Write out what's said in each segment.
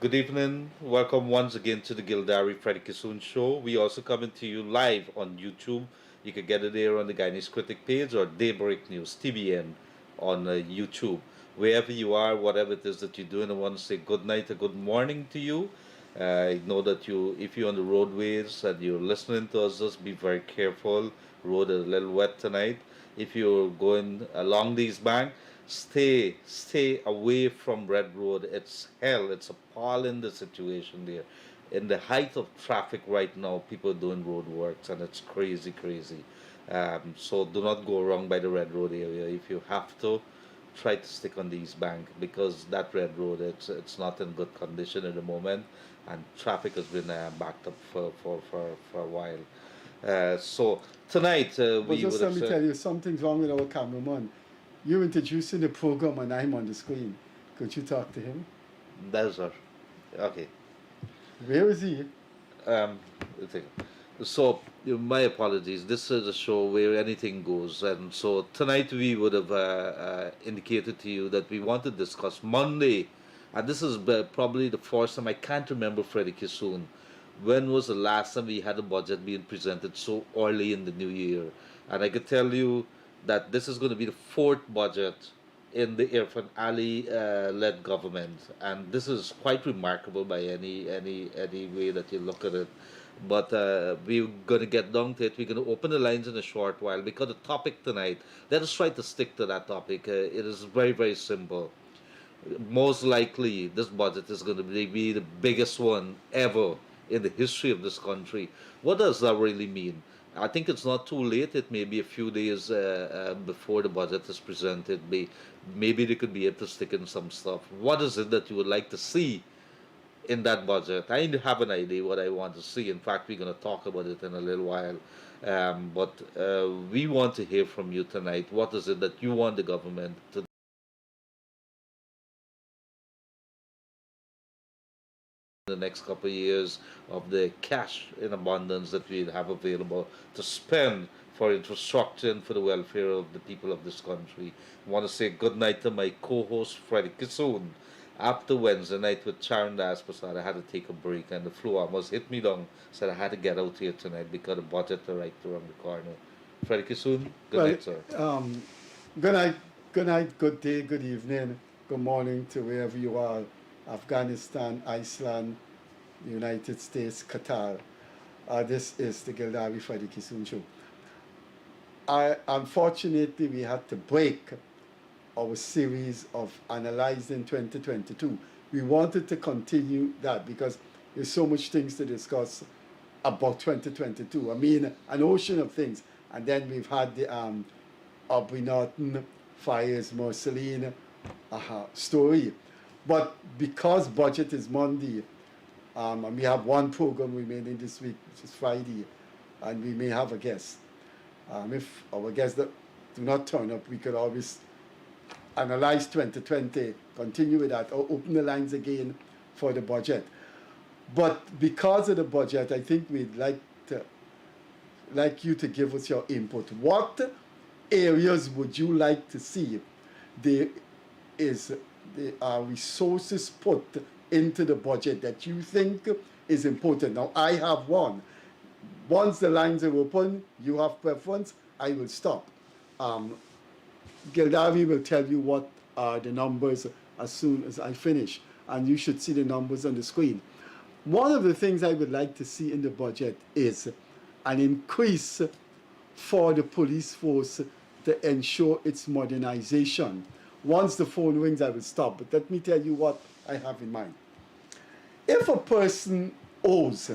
Good evening. Welcome once again to the Gildarie Freddie Kissoon show. We also coming to you live on YouTube. You can get it there on the Guyanese Critic page or Daybreak News TBN on YouTube. Wherever you are, whatever it is that you're doing, I want to say good night or good morning to you. I know that if you're on the roadways and you're listening to us, just be very careful. Road is a little wet tonight. If you're going along these banks, stay away from Red Road. It's hell. It's appalling the situation there. In the height of traffic right now, people are doing road works and it's crazy. So do not go wrong by the Red Road area. If you have to, try to stick on these bank because that Red Road it's not in good condition at the moment, and traffic has been backed up for a while. So tonight But we just would let have me tell you, something's wrong with our cameraman. You're introducing the program and I'm on the screen. Could you talk to him? that's our okay. Where is he? Um, thing. So, my apologies. This is a show where anything goes, and so tonight we would have indicated to you that we want to discuss Monday, and this is probably the first time I can't remember Freddie Kissoon. When was the last time we had a budget being presented so early in the new year? And I could tell you that this is going to be the fourth budget in the Irfan Ali led government, and this is quite remarkable by any way that you look at it. But we're going to get down to it. We're going to open the lines in a short while because the topic tonight. Let us try to stick to that topic. It is very simple. Most likely, this budget is going to be the biggest one ever in the history of this country. What does that really mean? I think it's not too late. It may be a few days before the budget is presented. Maybe they could be able to stick in some stuff. What is it that you would like to see in that budget? I have an idea what I want to see. In fact, we're going to talk about it in a little while. But we want to hear from you tonight. What is it that you want the government to the next couple of years of the cash in abundance that we have available to spend for infrastructure and for the welfare of the people of this country? I want to say good night to my co-host Freddie Kissoon. After Wednesday night with Charan Das Prasad, I had to take a break and the flu almost hit me down. Said I had to get out here tonight because the budget are right around the corner. Freddie Kissoon, good Well, night, sir. good night, good day, good evening, good morning to wherever you are. Afghanistan, Iceland, the United States, Qatar. This is the Gildarie Freddie Kissoon show. Unfortunately, we had to break our series of analyzing 2022. We wanted to continue that because there's so much things to discuss about 2022. I mean, an ocean of things. And then we've had the Aubrey Norton fires Marceline story. But because budget is Monday, and we have one program remaining this week, which is Friday, and we may have a guest. If our guests do not turn up, we could always analyze 2020, continue with that, or open the lines again for the budget. But because of the budget, I think we'd like you to give us your input. What areas would you like to see there are resources put into the budget that you think is important? Now, I have one. Once the lines are open, you have preference, I will stop. Gildarie will tell you what are the numbers as soon as I finish, and you should see the numbers on the screen. One of the things I would like to see in the budget is an increase for the police force to ensure its modernization. Once the phone rings, I will stop, but let me tell you what I have in mind. If a person owes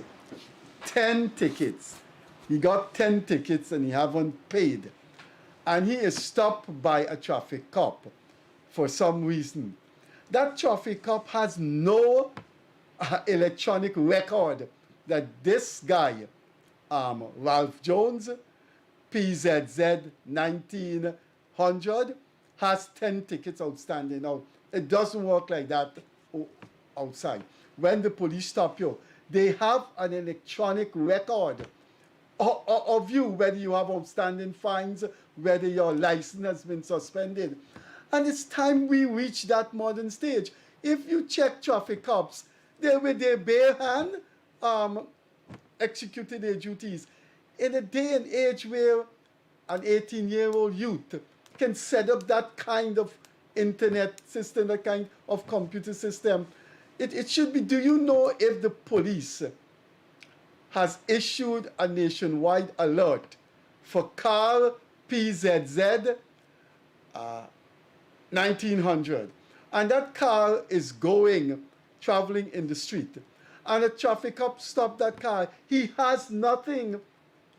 10 tickets, he got 10 tickets and he haven't paid, and he is stopped by a traffic cop for some reason, that traffic cop has no electronic record that this guy, Ralph Jones, PZZ 1900, has 10 tickets outstanding. Now, it doesn't work like that outside. When the police stop you, they have an electronic record of you, whether you have outstanding fines, whether your license has been suspended. And it's time we reach that modern stage. If you check traffic cops, they with their bare hand executed their duties. In a day and age where an 18-year-old youth can set up that kind of internet system, that kind of computer system, it should be. Do you know if the police has issued a nationwide alert for car PZZ 1900? And that car is traveling in the street. And a traffic cop stopped that car. He has nothing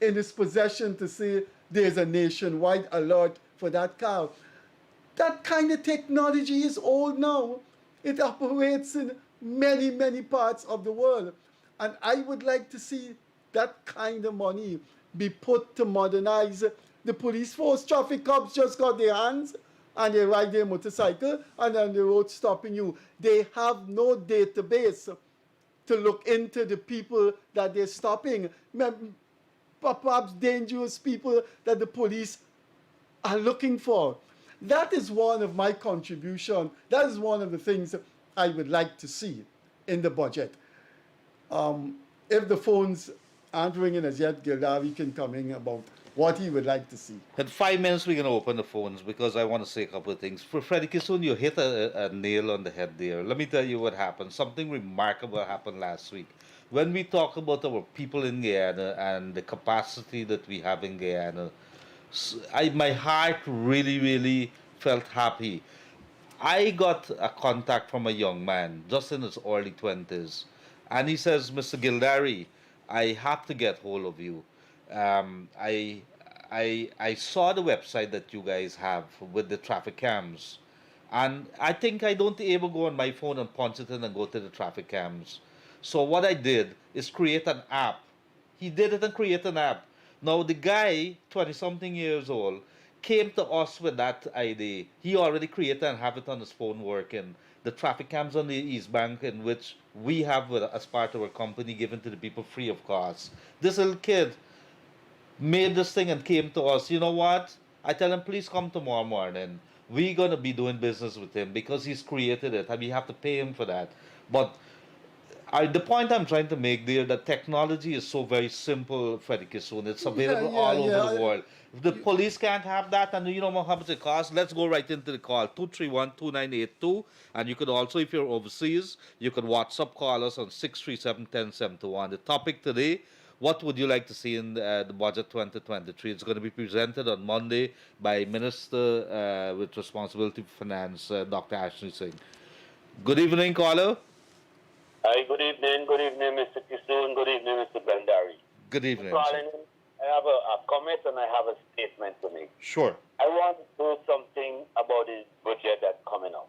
in his possession to say there's a nationwide alert for that car. That kind of technology is old now. It operates in many, many parts of the world. And I would like to see that kind of money be put to modernize the police force. Traffic cops just got their hands and they ride their motorcycle and on the road stopping you. They have no database to look into the people that they're stopping. Perhaps dangerous people that the police are looking for. That is one of my contribution. That is one of the things I would like to see in the budget. If the phones aren't ringing as yet, Gildarie can come in about what he would like to see. In 5 minutes, we're going to open the phones because I want to say a couple of things. For Freddie Kissoon, you hit a nail on the head there. Let me tell you what happened. Something remarkable happened last week. When we talk about our people in Guyana and the capacity that we have in Guyana, my heart really, really felt happy. I got a contact from a young man, just in his early 20s, and he says, Mr. Gildarie, I have to get hold of you. I saw the website that you guys have with the traffic cams, and I think I don't able go on my phone and punch it in and go to the traffic cams. So what I did is create an app. He did it and create an app. Now the guy, 20 something years old, came to us with that idea. He already created and have it on his phone working. The traffic cams on the East Bank, in which we have as part of our company, given to the people free of cost. This little kid made this thing and came to us. You know what? I tell him, please come tomorrow morning. We're gonna be doing business with him because he's created it, and we have to pay him for that. But the point I'm trying to make there, that technology is so very simple, Freddie Kissoon. It's available all over the world. If the police can't have that, and you know how much it costs, let's go right into the call, 231-2982. And you could also, if you're overseas, you can WhatsApp call us on 637-1071. The topic today, what would you like to see in the budget 2023? It's going to be presented on Monday by Minister with Responsibility for Finance, Dr. Ashley Singh. Good evening, caller. Hi, good evening, Mr. Kissoon, good evening, Mr. Gildarie. Good evening. I have a comment and I have a statement to make. Sure. I want to do something about the budget that's coming up.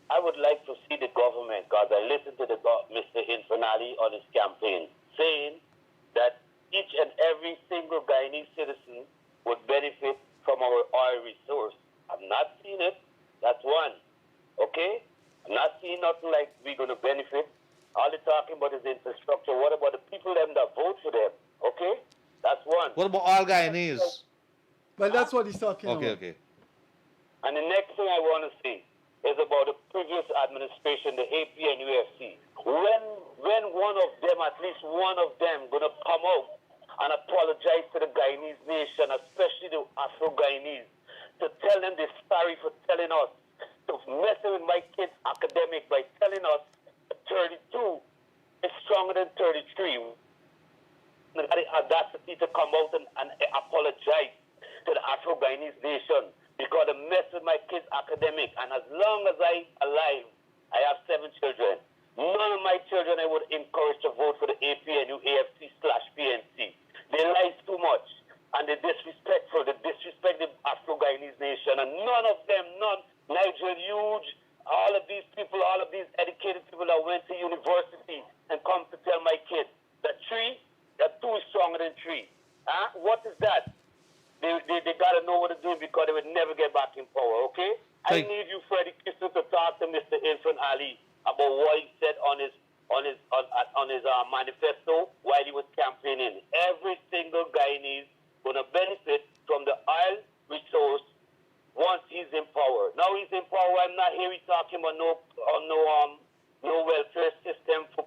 I would like to see the government, because I listened to Mr. Infernali on his campaign, saying that each and every single Guyanese citizen would benefit from our oil resource. I'm not seeing it. That's one. Okay? I'm not seeing nothing like we're going to benefit. All they're talking about is infrastructure. What about the people them that vote for them? Okay? That's one. What about all Guyanese? Well, that's what he's talking about. Okay. And the next thing I want to see is about the previous administration, the AP and UFC. When one of them, at least one of them, going to come out and apologize to the Guyanese nation, especially the Afro-Guyanese, to tell them they're sorry for telling us, to messing with my kids' academic by telling us 32 is stronger than 33. The audacity to come out and apologize to the Afro-Guyanese nation because they mess with my kids' academic. And as long as I'm alive, I have 7 children. None of my children I would encourage to vote for the APNU, AFC/PNC. They lie too much. And they're disrespectful. They disrespect the Afro-Guyanese nation. And none of them, Nigel Hughes, all of these people, all of these educated people that went to university and come to tell my kids that 2 is stronger than 3. What is that? They got to know what to do because they would never get back in power, okay? I need you, Freddie Kissoon, to talk to Mr. Infant Ali about what he said on his manifesto while he was campaigning. Every single Guyanese going to benefit from the oil resource once he's in power. Now he's in power, I'm not here talking about no welfare system for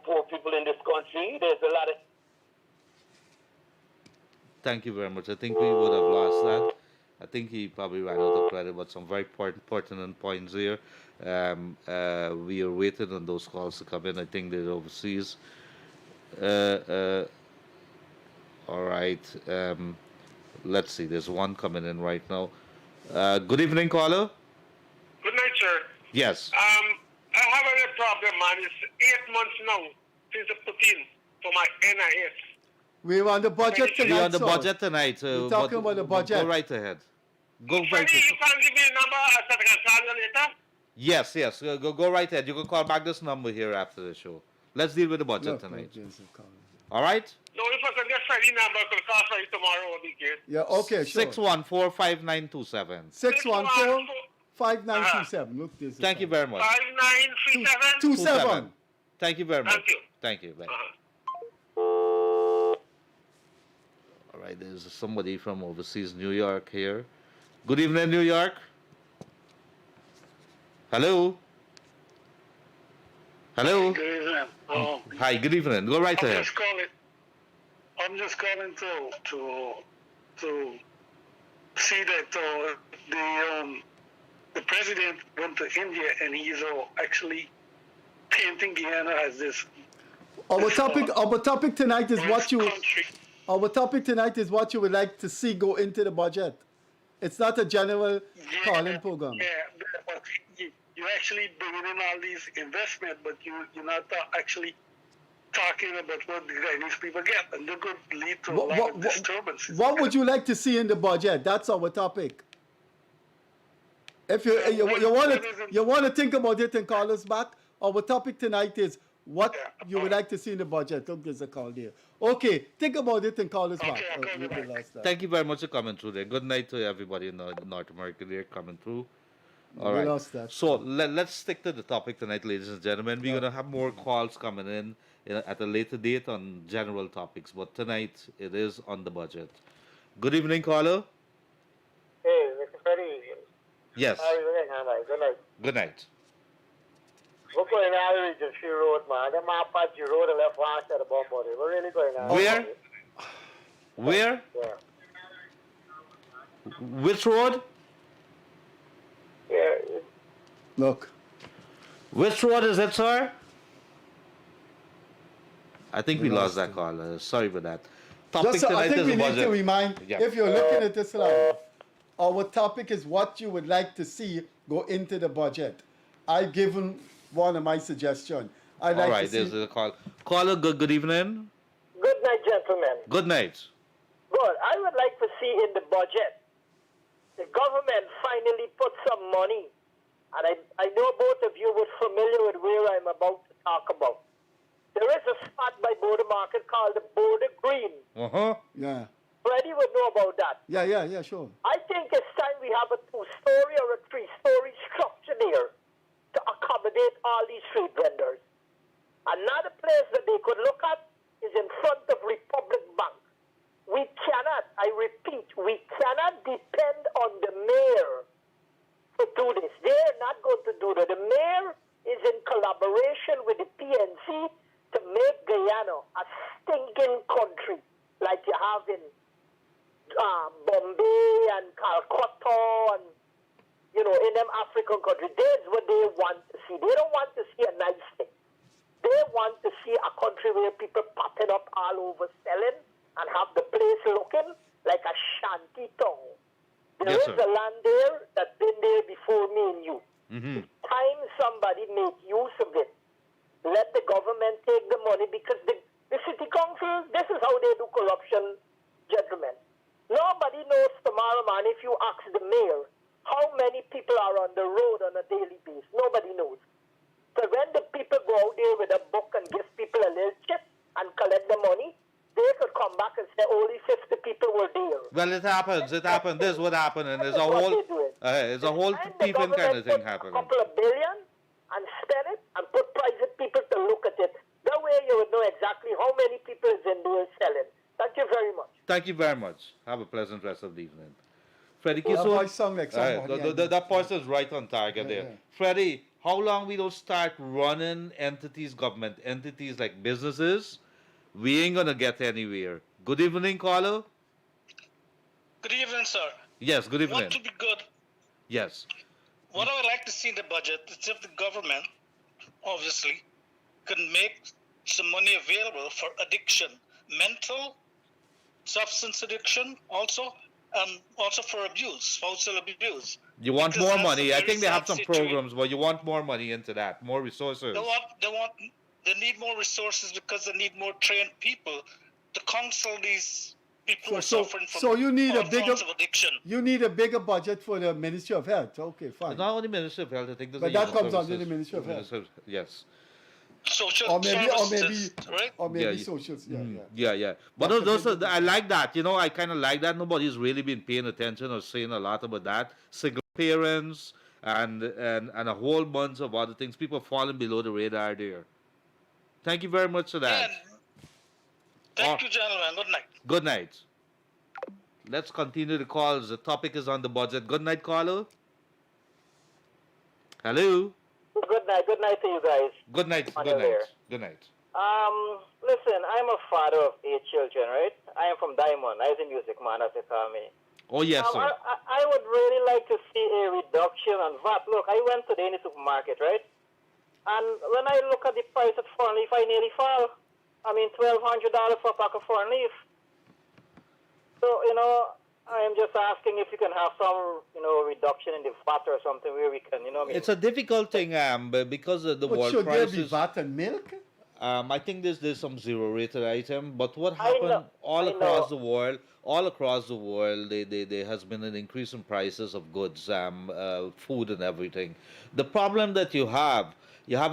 Thank you very much. I think we would have lost that. I think he probably ran out of credit, but some very pertinent points here. We are waiting on those calls to come in. I think they're overseas. Uh, uh, all right. Let's see. There's one coming in right now. Good evening, caller. Good night, sir. Yes. I have a problem, man. It's 8 months now since I put in for my NIS. We're on the budget tonight. We're on the sir. budget tonight. We're talking about the budget. Go right ahead. Go right Freddie, ahead. you can give me a number so I can call you later? Yes, yes. Go right ahead. You can call back this number here after the show. Let's deal with the budget Look, tonight. there's a call. All right? No, if I can get Freddie number, I could call Freddie tomorrow. Will be good. Yeah, okay, sure. 614-5927. 614-5927. Look, there's a Thank you call. very much. 5937. 27. Thank you very much. Thank you. Thank you. Bye. All right, there's somebody from overseas, New York here. Good evening, New York. Hello? Hello? Good evening. Hi, good evening. Go right ahead. I'm just calling to see that the president went to India and he's actually painting Guyana as this. Our topic tonight is what you country. our topic tonight is what you would like to see go into the budget. It's not a general calling program. Yeah, but you actually bringing in all these investment, but you're not actually talking about what the Guyanese people get, and they could lead to a lot of disturbances. What would you like to see in the budget? That's our topic. If you want to think about it and call us back, our topic tonight is what you would like to see in the budget. Don't give us a call there. Okay, think about it and call us back. Okay, We will last that. Thank you very much for coming through there. Good night to everybody in North America there coming through. All We right. lost that. So let's stick to the topic tonight, ladies and gentlemen. We're going to have more calls coming in at a later date on general topics, but tonight it is on the budget. Good evening, caller. Hey, Mr. Freddie. Yes. How are you doing, Hannah? Good night. Good night. What's going on with the She Road, man? Them man patch you road and left one side of the body. What's really going on? Where? Where? Yeah. Which road? Yeah. Look, Which road is it, sir? I think we We lost lost that caller. Sorry for that. Topic just I tonight think is we the need budget. to remind, Yeah. if you're looking at this live, our topic is what you would like to see go into the budget. I've given one of my suggestions. I'd All like right, to there's see. a call. Caller, good evening. Good night, gentlemen. Good night. Good. I would like to see in the budget the government finally put some money, and I know both of you were familiar with where I'm about to talk about. There is a spot by Border Market called the Border Green. Uh-huh. Yeah, Freddie would know about that. yeah, sure. I think it's time we have a 2-story or a 3-story structure there to accommodate all these street vendors. Another place that they could look at is in front of Republic Bank. We cannot, I repeat, we cannot depend on the mayor to do this. They're not going to do that. The mayor is in collaboration with the PNC to make Guyana a stinking country like you have in Bombay and Calcutta and, in them African countries. That's what they want to see. They don't want to see a nice thing. They want to see a country where people popping up all over selling and have the place looking like a shanty town. There Yes, is sir. a land there that's been there before me and you. Mm-hmm. It's time somebody make use of it. Let the government take the money because the city council, this is how they do corruption, gentlemen. Nobody knows tomorrow, man, if you ask the mayor how many people are on the road on a daily basis. Nobody knows. So when the people go out there with a book and give people a little chip and collect the money, they could come back and say only 50 people were there. Well, it happens. It happened. This is what happened, and there's a What whole, they doing. it's a whole And the people kind of government thing put happening. A couple of billion and spend it and put private people to look at it. That way you would know exactly how many people is in there selling. Thank you very much. Thank you very much. Have a pleasant rest of the evening. Freddie That Kissoon. voice sound like somebody. That person's right on target Yeah, there. yeah. Freddie, how long we don't start running entities, government entities like businesses, we ain't gonna get anywhere. Good evening, caller. Good evening, sir. Yes, good evening. What to be good? Yes. What I would like to see in the budget is if the government, obviously, can make some money available for addiction, mental, substance addiction, also, and also for abuse, spousal abuse. You want Because more that's a money. I very think they have sad some situation. programs, but you want more money into that, more resources. They need more resources because they need more trained people to counsel these people who are suffering from So you need a all bigger forms of addiction. you need a bigger budget for the Ministry of Health. Okay, fine. Not only Ministry of Health, I think there's But a that Human comes under Services- the Ministry of Health. Yes. Social Or services, right? maybe Yeah, socials. Yeah, yeah. Yeah. But That's those a are, big I like that. I kind of like that. Nobody's really been paying attention or saying a lot about that. Single parents and a whole bunch of other things. People falling below the radar there. Thank you very much for that. Yeah. Thank you, gentlemen. Good night. Good night. Let's continue the calls. The topic is on the budget. Good night, caller. Hello. Good night to you guys. Good night. On Good the air. night. Good night. Listen, I'm a father of 8 children, right? I am from Diamond. I was a music man, as they call me. Oh yes, sir. I would really like to see a reduction on VAT. Look, I went today in the supermarket, right? And when I look at the price of foreign leaf, I nearly fall. I mean, $1,200 for a pack of foreign leaf. So, I am just asking if you can have some, reduction in the VAT or something where we can, It's a difficult thing, but because of the But world should there be prices. VAT and milk? I think there's some zero rated item, but what I happened know- all I across know. the world, there has been an increase in prices of goods, food and everything. The problem that you have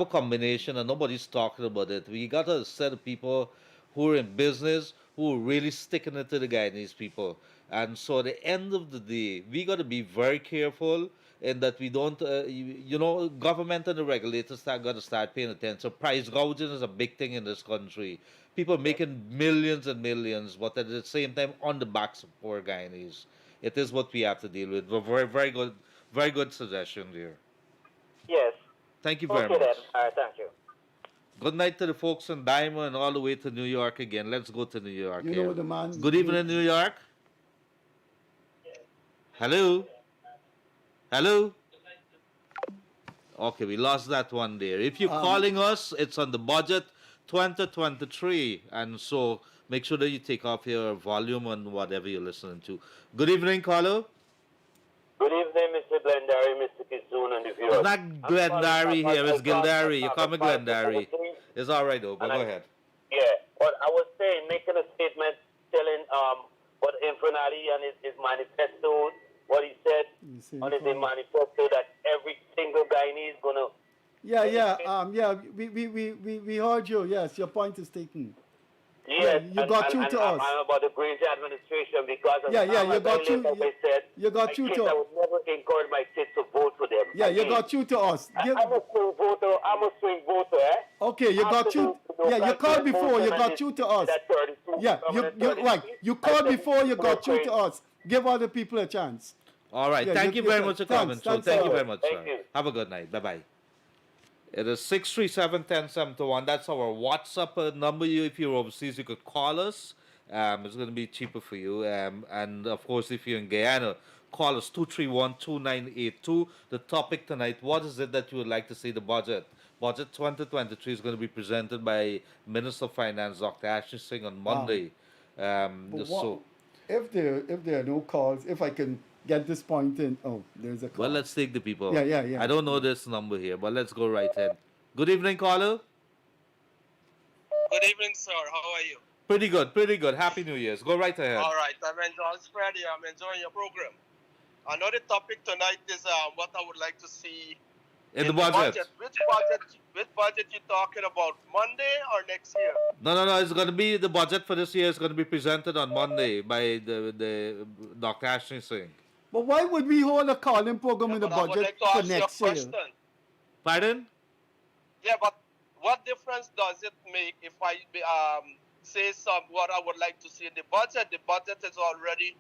a combination, and nobody's talking about it. We got a set of people who are in business who are really sticking it to the Guyanese people, and so at the end of the day, we got to be very careful in that we don't, government and the regulators got to start paying attention. Price gouging is a big thing in this country. People making millions and millions, but at the same time on the backs of poor Guyanese. It is what we have to deal with. But very good suggestion there. Yes. Thank you very Okay much. then. All right, thank you. Good night to the folks in Diamond, all the way to New York again. Let's go to New York. You here. know the man. Good evening, New York. Hello. Hello. Okay, we lost that one there. If you're calling us, it's on the budget 2023, and so make sure that you take off your volume on whatever you're listening to. Good evening, caller. Good evening, Mr. Gildarie, Mr. Kissoon, and the viewers. It's not Gildarie here, it's Gildarie. You call me Gildarie. It's all right, though, but go ahead. Yeah, well, I was saying, making a statement telling what Infernali and his manifesto, what he said on his manifesto, that every single Guyanese is going to... We heard you. Yes, your point is taken. Yes, you got through to us. I'm about the Grange administration because of Yeah, how you got I through. I said, You got my through kids, to I us. would never encourage my kids to vote for them. Yeah, you Again, got through to us. I'm a swing voter. Eh? Okay, you got through. Yeah, you called before. You got through to us. Yeah, you called before. You got through to us. Give other people a chance. All right. Yeah, Thank you very much for coming. So thank you very much, Thank sir. you. Have a good night. Bye-bye. It is 637-1071. That's our WhatsApp number. If you're overseas, you could call us. It's going to be cheaper for you. And, of course, if you're in Guyana, call us 231-2982. The topic tonight, what is it that you would like to see the budget? Budget 2023 is going to be presented by Minister of Finance, Dr. Ashley Singh, on Monday. If there are no calls, if I can get this point in. Oh, there's a call. Well, let's take the people. Yeah. I don't know this number here, but let's go right ahead. Good evening, caller. Good evening, sir. How are you? Pretty good. Happy New Year's. Go right ahead. All right. I'm enjoying Freddie. I'm enjoying your program. Another topic tonight is what I would like to see In the budget. Which budget you talking about? Monday or next year? No. It's going to be the budget for this year is going to be presented on Monday by the Dr. Ashley Singh. But why would we hold a calling program in the But I would budget like to for ask you a next year? question. Pardon? Yeah, but what difference does it make if I say what I would like to see in the budget? The budget is already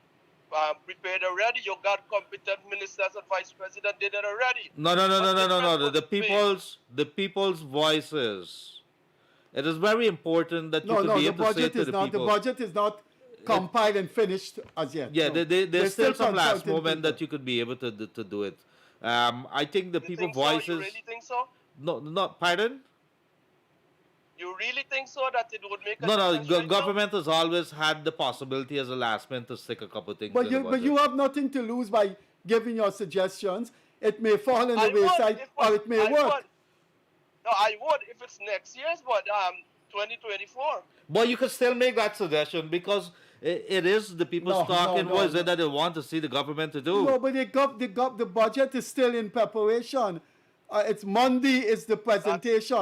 prepared already. You got competent ministers and vice president did it already. No. The people's voices. It is very important that you can be able to say to the people. The budget is not compiled and finished as yet. Yeah, No. there's still some last consulting moment people. that you could be able to do it. I think the You people think so? You voices. really think so? No, not pardon. You really think so that it would make a No, no. difference right now? Government has always had the possibility as a last minute to stick a couple things But in the you, budget. have nothing to lose by giving your suggestions. It may fall in I the would wayside, if or it may I work. would. No, I would if it's next year's, but 2024. But you could still make that suggestion because it is the people's No, talking no, voice no. that they want to see the government to do. No, but the budget is still in preparation. It's Monday is the presentation.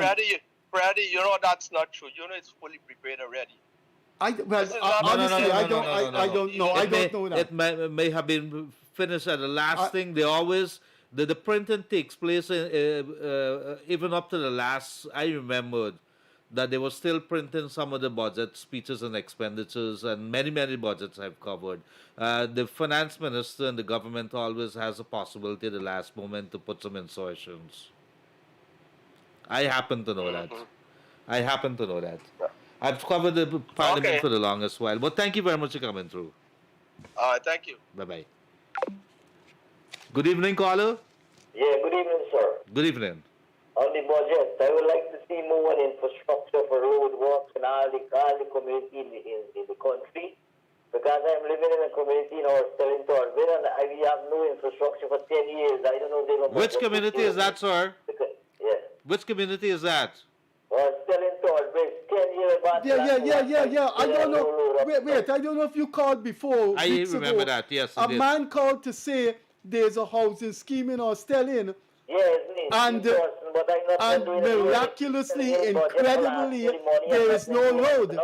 Freddie, you know that's not true. You know it's fully prepared already. This is not- Honestly, I don't know. I It don't know that. It may have been finished at the last thing. They always the printing takes place even up to the last. I remembered that they were still printing some of the budget speeches and expenditures, and many budgets I've covered. The finance minister and the government always has a possibility at the last moment to put some insertions. I happen to know that. I happen to know that. I've covered the parliament Okay. for the longest while. But thank you very much for coming through. Thank you. Bye bye. Good evening, caller. Yeah, good evening, sir. Good evening. On the budget, I would like to see more infrastructure for road works in all the community in the country. Because I'm living in a community now, still in Torbin, and we have no infrastructure for 10 years. I don't know if they're going to... Which community is that, sir? Yeah. Which community is that? Well, still in Torbin, 10 years back. Yeah. I don't know. Wait. I don't know if you called before. I weeks remember ago. that, yes, A it is. man called to say there's a housing scheme in Australia, Yes, and but I'm not doing it. miraculously, incredibly, there is no road.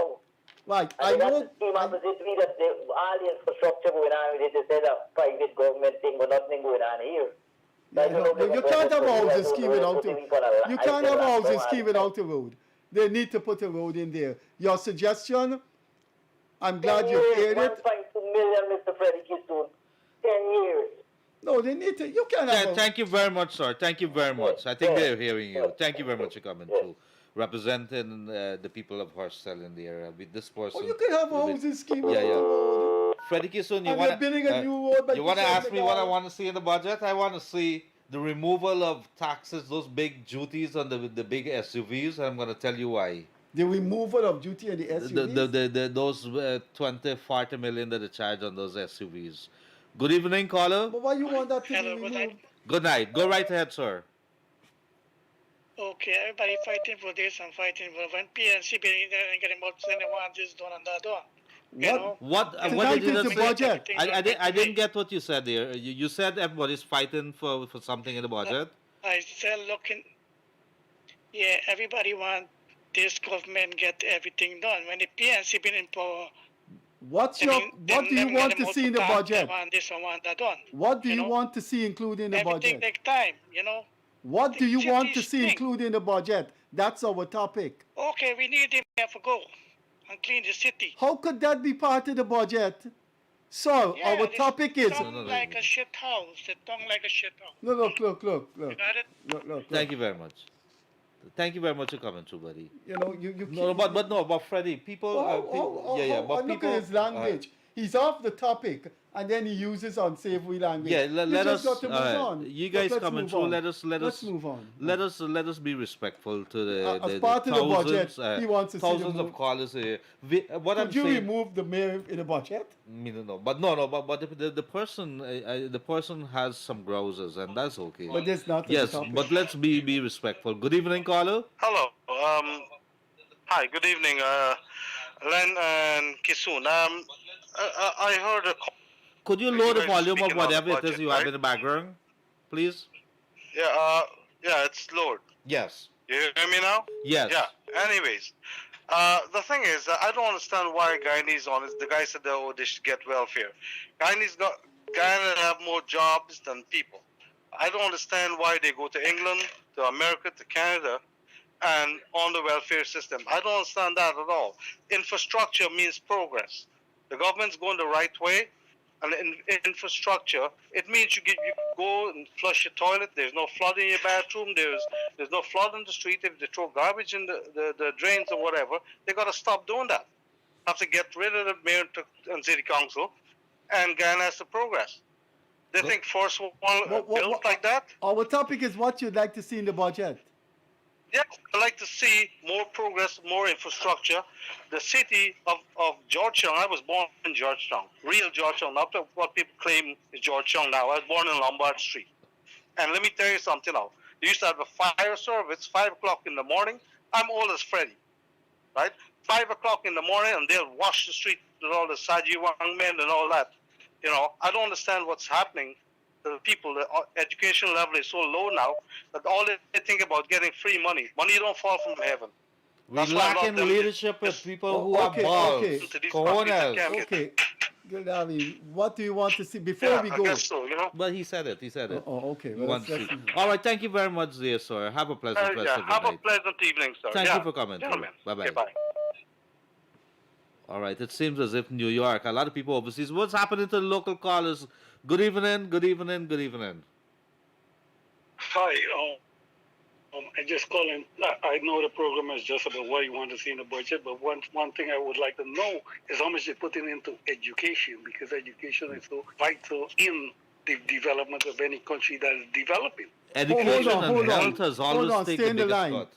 Right, I And that's know. the scheme opposite me that all the infrastructure going on with it is a private government thing, but nothing going on here. You can't have a housing scheme without a You can't have a housing scheme without a road. They need to put a road in there. Your suggestion, I'm glad you heard it. 1.2 million, Mr. Freddie Kissoon. 10 years. No, they need to. You can't have. Thank you very much, sir. Thank you very much. I think they're hearing you. Thank you very much for coming through. Representing the people of Horsell in the area. With this person. You can have a housing scheme Yeah, without a yeah. road. Freddie Kissoon, you And want they're building a new road, but you want to you ask said me they what I got- want to see in the budget? I want to see the removal of taxes, those big duties on the big SUVs. I'm going to tell you why. The removal of duty on the SUVs. Those 20, 40 million that they charge on those SUVs. Good evening, caller. But why you want that to be Hello, good night. removed? Good night. Go right ahead, sir. Okay, everybody fighting for this and fighting for when PNC being there and getting involved, then they want this done and that done. You What? know? What Tonight did you is just the say? budget. I didn't get what you said there. You said everybody's fighting for something in the budget. I said, looking, yeah, everybody want this government get everything done. When the PNC been in power, What do you want to see in the budget? Want this and want that done. What do you know? want to see included in the Everything budget? take time, you know. What do you Just want to these see things. included in the budget? That's our topic. Okay, we need them here for go and clean the city. How could that be part of the budget? So Yeah, our this topic is tongue like a shit house. The tongue like a shit house. look. You got it? Look. Thank you very much. Thank you very much for coming through, buddy. You know, you No, but Freddie, people, but look people, at his language. He's off the topic, and then he uses unsavory language. yeah, You let just us. got to move on. You guys Let's coming move through. on. Let Let's move on. Let us be respectful to As the part of the budget, thousands, he wants to see the thousands of move. callers here. What I'm Could you saying, remove the mayor in the budget? no, but the person has some grouses, and that's okay. But that's not the Yes, topic. but let's be respectful. Good evening, caller. Hello. Hi. Good evening, Len and Kissoon. I heard a call. Could you You lower the guys volume of speaking on the whatever it is budget, you have right? in the background, please? Yeah. It's lowered. Yes. You hear me now? Yes. Yeah. Anyways, the thing is, I don't understand why Guyanese on it. The guy said that they should get welfare. Guyana have more jobs than people. I don't understand why they go to England, to America, to Canada, and on the welfare system. I don't understand that at all. Infrastructure means progress. The government's going the right way, and in infrastructure, it means you go and flush your toilet. There's no flood in your bathroom. There's no flood in the street. If they throw garbage in the drains or whatever, they got to stop doing that. have to get rid of the mayor and city council, and Guyana has to progress. They think force will build like that. Our topic is what you'd like to see in the budget. Yes, I'd like to see more progress, more infrastructure. The city of Georgetown, I was born in Georgetown, real Georgetown, not what people claim is Georgetown now. I was born in Lombard Street. And let me tell you something now. They used to have a fire service, 5 o'clock in the morning. I'm old as Freddie, right? 5 o'clock in the morning, and they'll wash the street with all the Saji Wang men and all that. You know, I don't understand what's happening. The people, the education level is so low now that all they think about getting free money. Money don't fall from heaven. We That's why a lack lot in of them leadership with just- people who are okay, balls, okay. To these cojones. parties that can't Okay, Gildarie, what do you want to see before Yeah, we I go? guess so, you know. Well, he said it. He said it. Oh, okay. You Well, want let's- to see. All right. Thank you very much, dear sir. Have a pleasant rest Yeah, of the have a night. pleasant evening, sir. Thank yeah. you for coming through. Gentlemen. Bye-bye. Okay, bye. All right. It seems as if New York, a lot of people overseas. What's happening to the local callers? Good evening. Good evening. Good evening. Hi, I just call in. I know the program is just about what you want to see in the budget, but one thing I would like to know is how much they're putting into education, because education is so vital in the development of any country that is developing. Education hold and on. health has Hold always on, taken stay the in the biggest line. cut.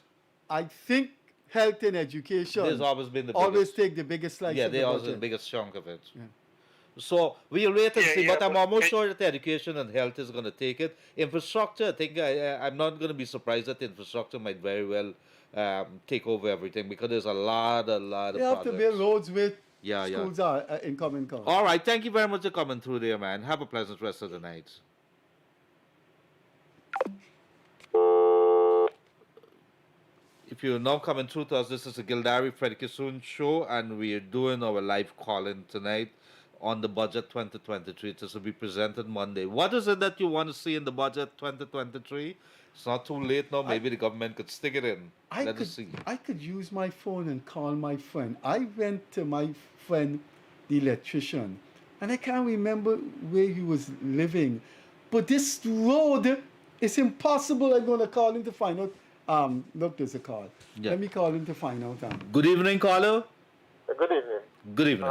I think health and education There's always been the always biggest. take the biggest slice Yeah, of they the always the budget. biggest chunk of it. Yeah. So we'll wait and Yeah, see, yeah, but I'm but almost it- sure that education and health is going to take it. Infrastructure, I think I'm not going to be surprised that infrastructure might very well take over everything because there's a lot of You have to build projects. roads with Yeah, yeah. schools are incoming cost. All right, thank you very much for coming through there, man. Have a pleasant rest of the night. If you're now coming through to us, this is the Gildarie Freddie Kissoon show, and we're doing our live call-in tonight on the budget 2023. This will be presented Monday. What is it that you want to see in the budget 2023? It's not too late now. Maybe the government could stick it in. Let us see. I could use my phone and call my friend. I went to my friend, the electrician, and I can't remember where he was living. But this road is impossible. I'm going to call him to find out. Look, there's a call. Yeah. Let me call him to find out. Good evening, caller. Good evening. Good evening.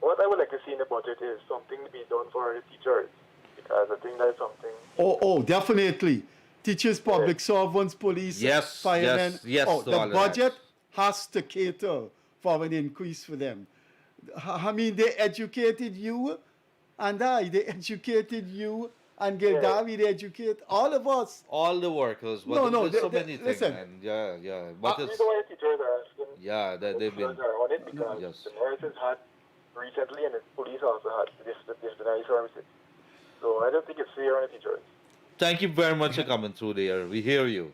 What I would like to see in the budget is something to be done for the teachers, because I think that's something. Oh, definitely. Teachers, public servants, police, Yes, firemen. yes, Oh, to the all of budget that. has to cater for an increase for them. I mean, they educated you and they educated you and Gildarie, they educate all of us. All the workers. But No, there's so they- many things, listen. man. Yeah. The But reason it's, why the teachers are asking yeah, they've been. are on it because Yes. the nurses had recently and the police also had disciplinary services. So I don't think it's fair on the teachers. Thank you very much for coming through there. We hear you.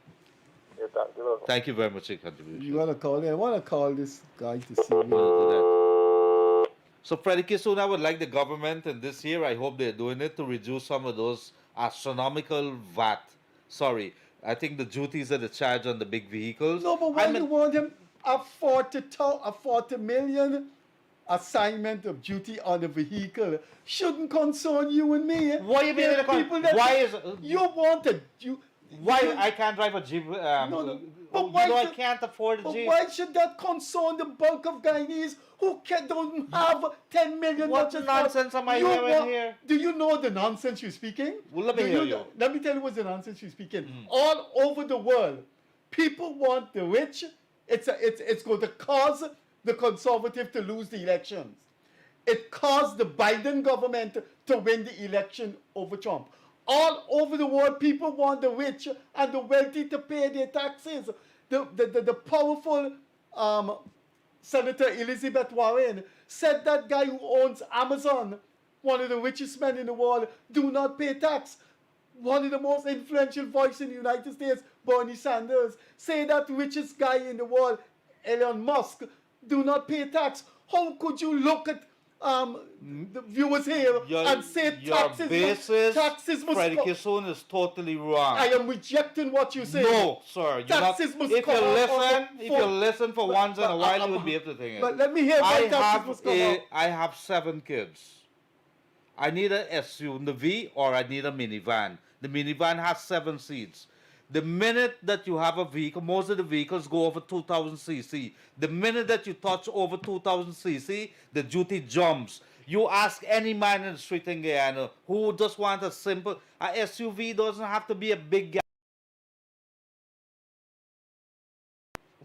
Yeah, thank you very much. Thank you very much for your contribution. You want to call him? I want to call this guy to see We'll me. do that. So, Freddie Kissoon, I would like the government, and this year I hope they're doing it to reduce some of those astronomical VAT. Sorry, I think the duties that they charge on the big vehicles. No, but why I mean, you want him a 40 million assignment of duty on a vehicle shouldn't concern you and me. Why you There mean are it con- people that why is- you want a why you- I can't drive a Jeep? no, but you why know I should- can't afford a But Jeep. why should that concern the bulk of Guyanese who don't have 10 million? What not just nonsense that? am I You hearing want- here? Do you know the nonsense you're speaking? Well, let me Do hear know- you. Let me tell you what's the nonsense you're speaking. All over the world, people want the rich. It's going to cause the conservative to lose the elections. It caused the Biden government to win the election over Trump. All over the world, people want the rich and the wealthy to pay their taxes. The powerful Senator Elizabeth Warren said that guy who owns Amazon, one of the richest men in the world, do not pay tax. One of the most influential voices in the United States, Bernie Sanders, say that richest guy in the world, Elon Musk, do not pay tax. How could you look at the viewers here and say your taxes basis, must Freddie go? Kissoon, is totally wrong. I am rejecting what you say. No, sir. You're not, Taxes must if you come out listen, of- if you listen for but- once in a but- while, you would be able to think it. But let me hear why taxes must come out. I have 7 kids. I need a SUV or I need a minivan. The minivan has 7 seats. The minute that you have a vehicle, most of the vehicles go over 2000 cc. The minute that you touch over 2000 cc, the duty jumps. You ask any man in the street in Guyana who just want a simple SUV. Doesn't have to be a big.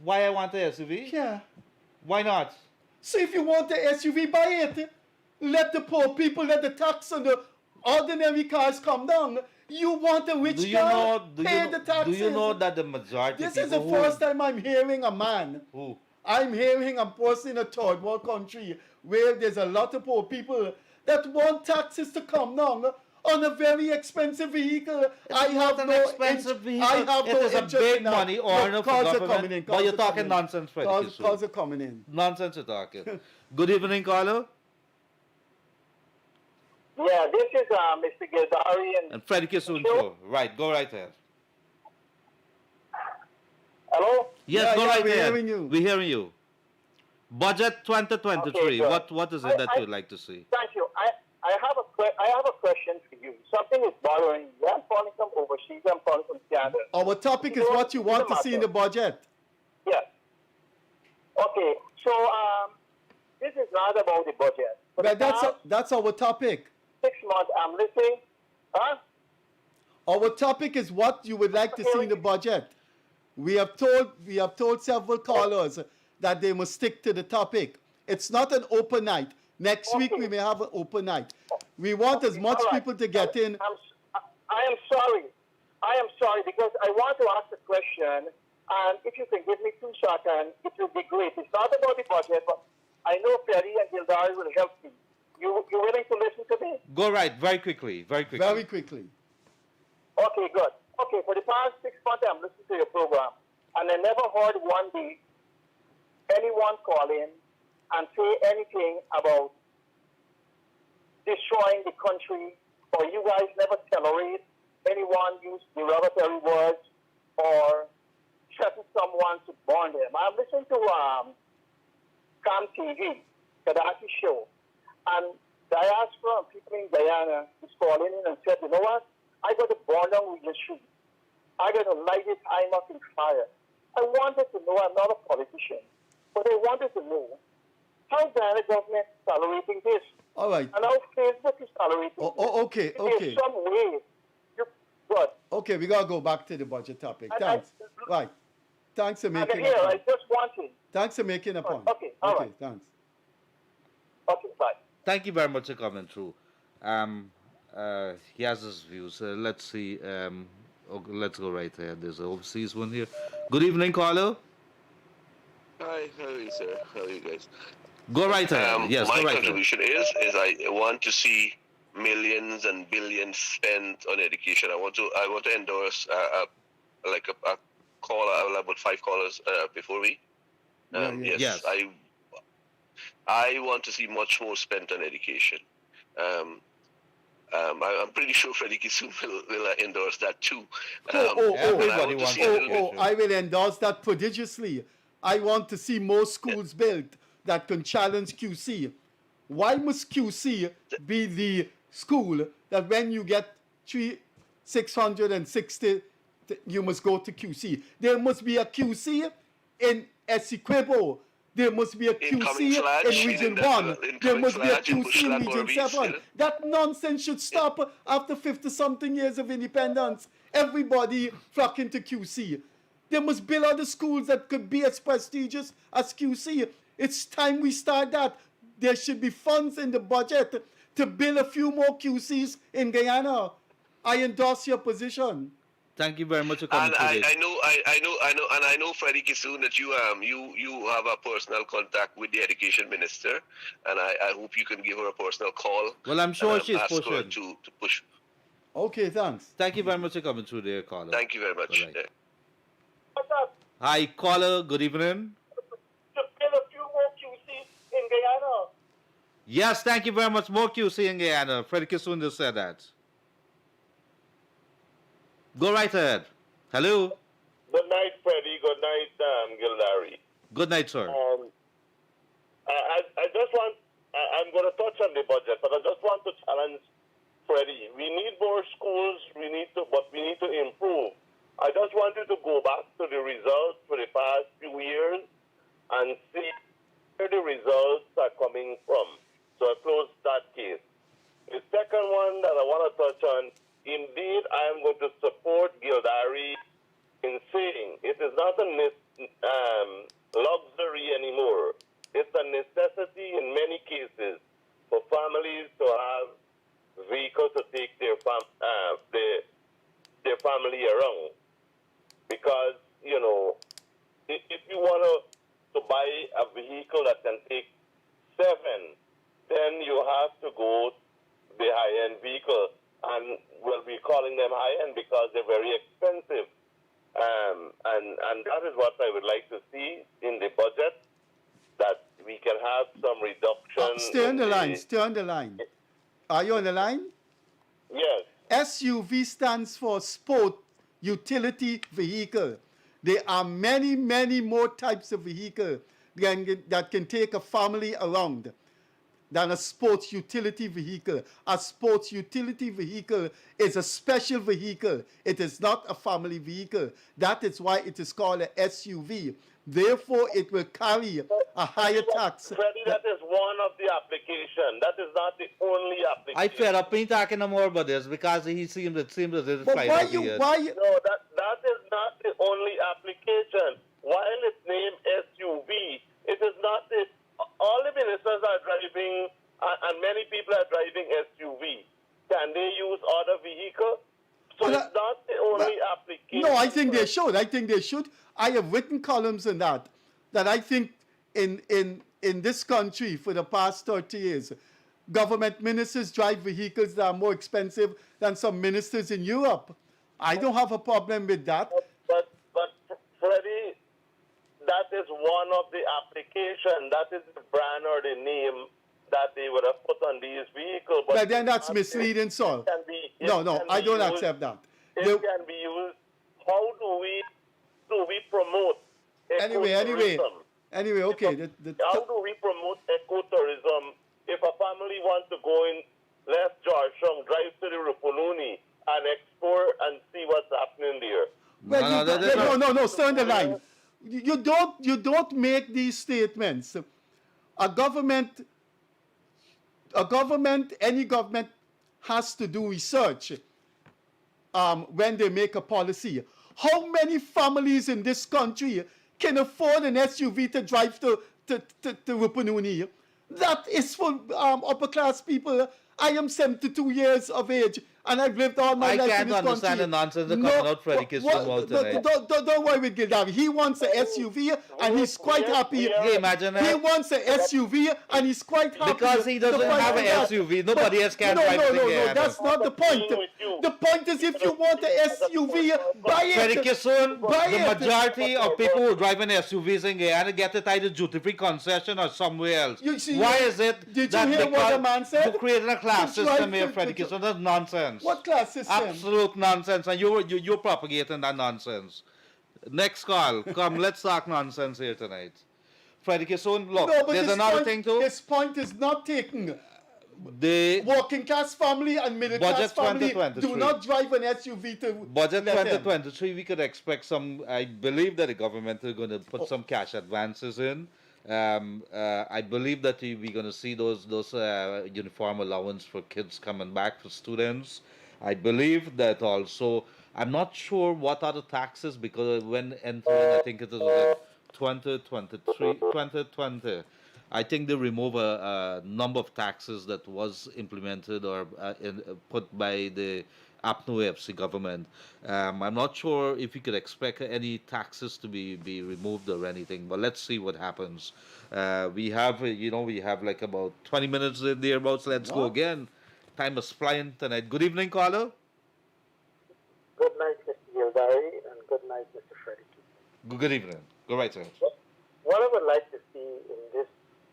Why I want a SUV? Yeah. Why not? So if you want the SUV, buy it. Let the poor people, let the tax on the ordinary cars come down. You want a rich car? Pay the taxes. Do you know that the majority This of is the people first time I'm hearing a man. who I'm hearing a person in a third world country where there's a lot of poor people that want taxes to come down on a very expensive vehicle. I have an no expensive vehicle. I have It no is a interest big in that. money Look, earner for calls are government. coming in, But calls you're are talking coming in. nonsense, Freddie Kissoon. Calls are coming in. Nonsense you're talking. Good evening, caller. Yeah, this is Mr. Gildarie And Freddie Kissoon Sure. show. Right, go right ahead. Hello? Yes, Yeah, go yeah, right we're ahead. hearing you. We're hearing you. Budget 2023. Okay, good. What is it that you'd like to see? Thank you. I have a question for you. Something is bothering me. I'm calling from overseas. I'm calling from Canada. Our topic is what you want to see in the budget. Yes. Okay. So this is not about the budget. For Well, the past that's our topic. 6 months, I'm listening. Huh? Our topic is what you would like to see in the budget. We have told several callers that they must stick to the topic. It's not an open night. Next week we may have an open night. We want as much All right. people to get in. I am sorry. I am sorry because I want to ask a question, and if you can give me 2 seconds, it will be great. It's not about the budget, but I know Freddie and Gildarie will help me. You willing to listen to me? Go right, very quickly, very quickly. Very quickly. Okay, good. Okay, for the past 6 months, I'm listening to your program, and I never heard one day anyone call in and say anything about destroying the country, or you guys never tolerate anyone use derogatory words or threaten someone to burn them. I'm listening to Cam TV, Gildarie show, and diaspora and people in Guyana is calling in and said, you know what? I got to burn down with your street. I got to light it I'm up in fire. I wanted to know, I'm not a politician, but I wanted to know how Guyana government is tolerating this. All right. And how Facebook is tolerating this. Okay, If okay. there's some way, good. Okay, we gotta go back to the budget topic. And Thanks. Right. Thanks for And making here, a I point. just wanted. Thanks for making a point. Okay, all Okay, right. thanks. Okay, bye. Thank you very much for coming through. He has his views. Let's see. Let's go right there. There's an overseas one here. Good evening, caller. Hi, how are you, sir? How are you guys? Go right ahead. Yes, my go right ahead. contribution is I want to see millions and billions spent on education. I want to endorse a caller, about 5 callers before me. Yes. I want to see much more spent on education. I'm pretty sure Freddie Kissoon will endorse that too. Everybody wants education. I will endorse that prodigiously. I want to see more schools built that can challenge QC. Why must QC be the school that when you get 660, you must go to QC? There must be a QC in Essequibo. There must be a QC in Region 1. There must be a QC in Region 7. That nonsense should stop after 50-something years of independence. Everybody flocking to QC. They must build other schools that could be as prestigious as QC. It's time we start that. There should be funds in the budget to build a few more QCs in Guyana. I endorse your position. Thank you very much for coming And today. I know, Freddie Kissoon, that you have a personal contact with the education minister, and I hope you can give her a personal call. Well, I'm sure and, she's ask her pushing. to push. Okay, thanks. Thank you very much for coming through there, caller. Thank you very much. Bye-bye. Yeah. What's up? Hi, caller. Good evening. To build a few more QCs in Guyana. Yes, thank you very much. More QC in Guyana. Freddie Kissoon just said that. Go right ahead. Hello. Good night, Freddie. Good night, Gildarie. Good night, sir. I just want, I'm going to touch on the budget, but I just want to challenge Freddie. We need more schools, but we need to improve. I I just want you to go back to the results for the past few years and see where the results are coming from. So I close that case. The second one that I want to touch on, indeed, I am going to support Gildarie in saying it is not a luxury anymore. It's a necessity in many cases for families to have vehicles to take their family around. Because, you know, if you want to buy a vehicle that can take 7, then you have to go the high-end vehicle. And we'll be calling them high-end because they're very expensive. And that is what I would like to see in the budget, that we can have some reduction. Stay on the line, stay on the line. Are you on the line? Yes. SUV stands for Sport Utility Vehicle. There are many, many more types of vehicle that can take a family around than a sports utility vehicle. A sports utility vehicle is a special vehicle. It is not a family vehicle. That is why it is called a SUV. Therefore, it will carry a higher tax. Freddie, that is one of the application. That is not the only application. I fed up me talking no more about this because it seems as if it's But fine. why over you, here. why you, No, that is not the only application. While it's named SUV, it is not the... All the ministers are driving, and many people are driving SUV. Can they use other vehicle? So Well, it's not the only application. No, I think they should. I think they should. I have written columns on that I think in this country for the past 30 years, government ministers drive vehicles that are more expensive than some ministers in Europe. I don't have a problem with that. But Freddie, that is one of the application. That is the brand or the name that they would have put on these vehicles. But then that's misleading, sir. No, I don't accept that. It can be used. How do we promote ecotourism? Anyway, okay. How do we promote ecotourism if a family wants to go in left Georgetown, drive to the Rupuluni and explore and see what's happening there? Well, no, stay on the line. You don't make these statements. Any government has to do research when they make a policy. How many families in this country can afford an SUV to drive to Rupununi? That is for upper class people. I am 72 years of age and I've lived all my life in this country. I can't understand the nonsense that coming out Freddie Kissoon tonight. Don't worry with Gildarie. He wants an SUV and he's quite happy. Can you imagine that? He wants an SUV and he's quite happy. Because he doesn't have an SUV. Nobody else can drive it again. No, that's not the point. The point is if you want an SUV, buy it. Freddie Kissoon, Buy the it. majority of people who drive an SUVs in Guyana get it either duty-free concession or somewhere else. Why is it Did you that hear what the man said? you created a class To system drive here, to- Freddie to- Kissoon? That's nonsense. What class system? Absolute nonsense, and you're propagating that nonsense. Next call. Come, let's talk nonsense here tonight. Freddie Kissoon, look, No, but there's his another point, thing too. His point is not taken. The Working class family and middle class Budget family 2023. do not drive an SUV to budget let them. 2023, we could expect some. I believe that the government is going to put some cash advances in. I believe that we're going to see those uniform allowance for kids coming back for students. I believe that also. I'm not sure what are the taxes because when entering, I think it was 2020. I think they remove a number of taxes that was implemented or put by the APNO FC government. I'm not sure if we could expect any taxes to be removed or anything, but let's see what happens. We have like about 20 minutes thereabouts. Let's go again. Time is flying tonight. Good evening, caller. Good night, Mr. Gildarie, and good night, Mr. Freddie Kissoon. Good evening. Go right ahead. What I would like to see in this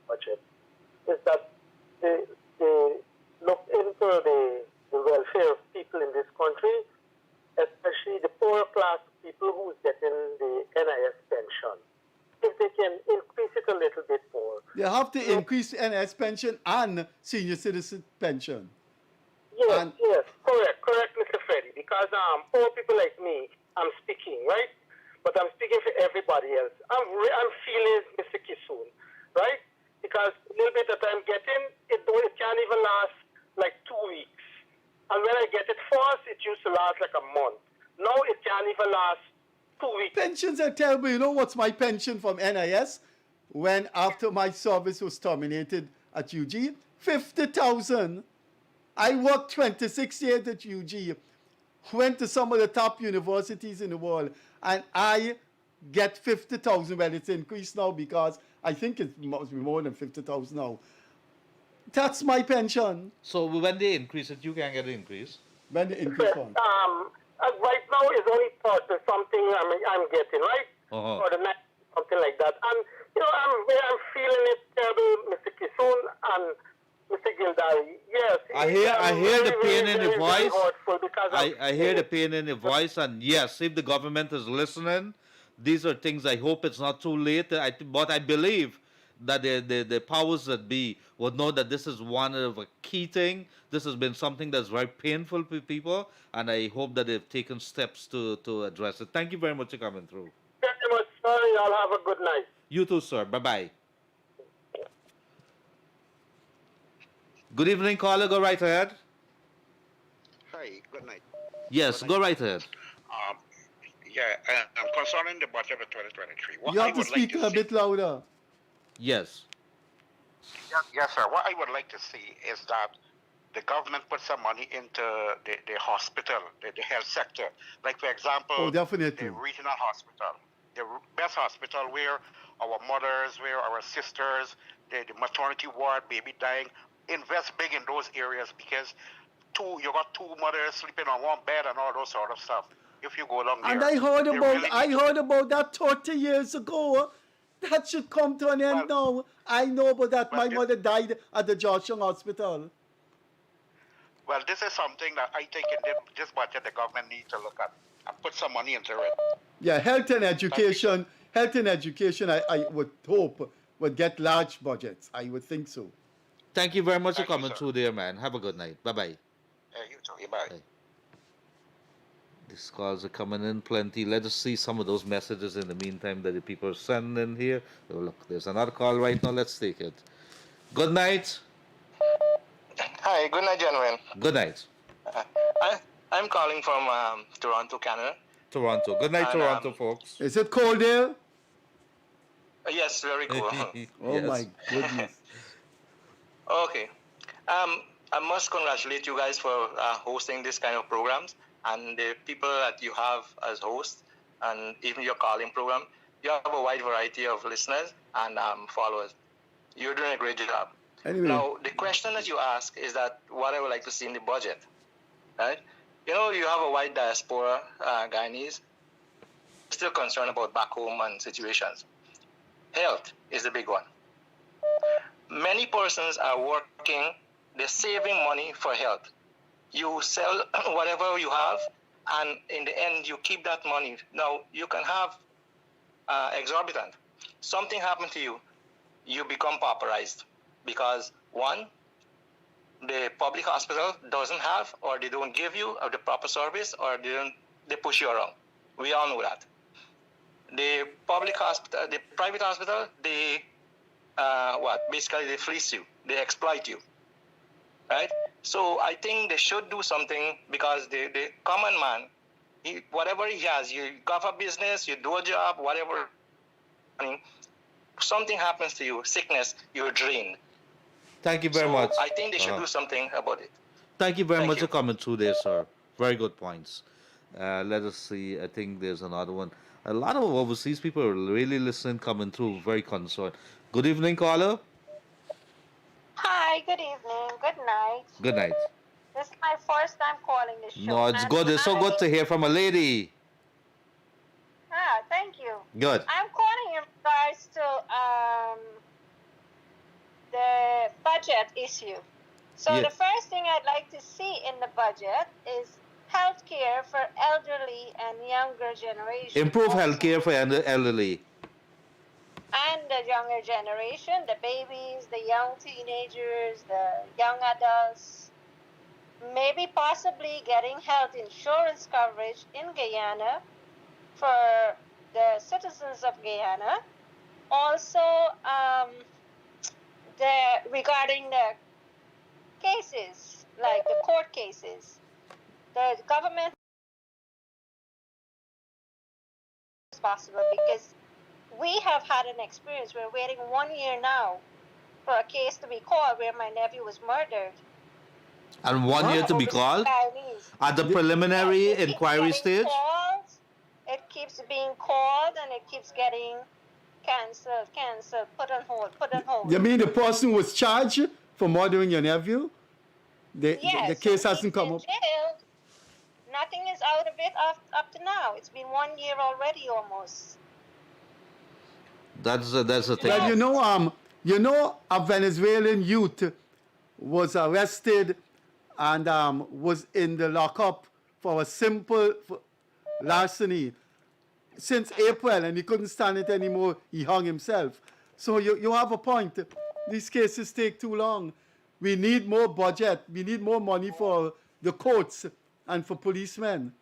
budget is that they look into the welfare of people in this country, especially the poorer class people who's getting the NIS pension. If they can increase it a little bit more. They have to increase NS pension and senior citizen pension. Yes, correct, Mr. Freddie. Because poor people like me, I'm speaking. course, it used to last like a month. Now it can't even last 2 weeks. Pensions are terrible. You know what's my pension from NIS? When after my service was terminated at UG, 50,000. I worked 26 years at UG, went to some of the top universities in the world, and I get 50,000. Well, it's increased now because I think it must be more than 50,000 now. That's my pension. So when they increase it, you can get an increase. When the increase But, comes. right now is only 30 something I'm getting, right? Uh-huh. For the next something like that. And I'm feeling it terrible, Mr. Kissoon and Mr. Gildarie. Yes. I hear the pain in your voice. Because I hear the pain in your voice, and yes, if the government is listening, these are things. I hope it's not too late. But I believe that the powers that be would know that this is one of a key thing. This has been something that's very painful to people, and I hope that they've taken steps to address it. Thank you very much for coming through. Thank you much, sir. Y'all have a good night. You too, sir. Bye bye. Good evening, caller. Go right ahead. Hi, good night. Yes, go right ahead. Concerning the budget of 2023, what You I have to would like speak to a bit louder. Yes. yes, sir. What I would like to see is that the government put some money into the hospital, the health sector. Like, for example, Oh, definitely. the regional hospital, the best hospital where our mothers, where our sisters, the maternity ward, baby dying. Invest big in those areas because you got two mothers sleeping on one bed and all those sort of stuff. If you go along there, And I heard they about really heard about that 30 years ago. That should come to an end now. I know about that. My mother died at the Georgetown Hospital. Well, this is something that I think in this budget the government needs to look at and put some money into it. Yeah, health and education. Health and education, I would hope, would get large budgets. I would think so. Thank you very much for Thank you, coming sir. through there, man. Have a good night. Bye bye. You too. Bye. These calls are coming in plenty. Let us see some of those messages in the meantime that the people are sending in here. Oh, look, there's another call right now. Let's take it. Good night. Hi, good night, gentlemen. Good night. I'm calling from Toronto, Canada. Toronto. Good night, And, Toronto, folks. Is it cold there? Yes, very cool. Oh Yes. my goodness. Okay. I must congratulate you guys for hosting this kind of programs and the people that you have as hosts and even your calling program. You have a wide variety of listeners and followers. You're doing a great job. Anyway. Now, the question that you ask is that what I would like to see in the budget, right? You know, you have a wide diaspora, Guyanese, still concerned about back home and situations. Health is the big one. Many persons are working, they're saving money for health. You sell whatever you have, and in the end, you keep that money. Now, you can have exorbitant. Something happened to you, you become pauperized because, one, the public hospital doesn't have or they don't give you the proper service or they push you around. We all know that. The public hospital, the private hospital, they basically they fleece you, they exploit you, right? So I think they should do something because the common man, whatever he has, you got a business, you do a job, whatever, something happens to you, sickness, you're drained. Thank you very much. I think they should do something about it. Thank you very Thank much you. for coming through there, sir. Very good points. Let us see. I think there's another one. A lot of overseas people are really listening, coming through, very concerned. Good evening, caller. Hi, good evening, good night. Good night. This is my first time calling the show. No, it's and good. It's so good to hear from a lady. Thank you. Good. I'm calling in regards to the budget issue. So Yeah. the first thing I'd like to see in the budget is health care for elderly and younger generation. Improve also. healthcare for elderly. And the younger generation, the babies, the young teenagers, the young adults, maybe possibly getting health insurance coverage in Guyana for the citizens of Guyana. Also, regarding the cases, like the court cases, the government is possible because we have had an experience. We're waiting 1 year now for a case to be called where my nephew was murdered. And 1 year to be called at the preliminary Yes, it keeps inquiry getting stage. called. It keeps being called and it keeps getting cancelled, put on hold. You mean the person who was charged for murdering your nephew? Yes, The case so hasn't he's come in up. jail. Nothing is out of it up to now. It's been 1 year already almost. That's the thing. Well, a Venezuelan youth was arrested and was in the lockup for a simple larceny since April, and he couldn't stand it anymore. He hung himself. So you have a point. These cases take too long. We need more budget. We need more money for the courts and for policemen.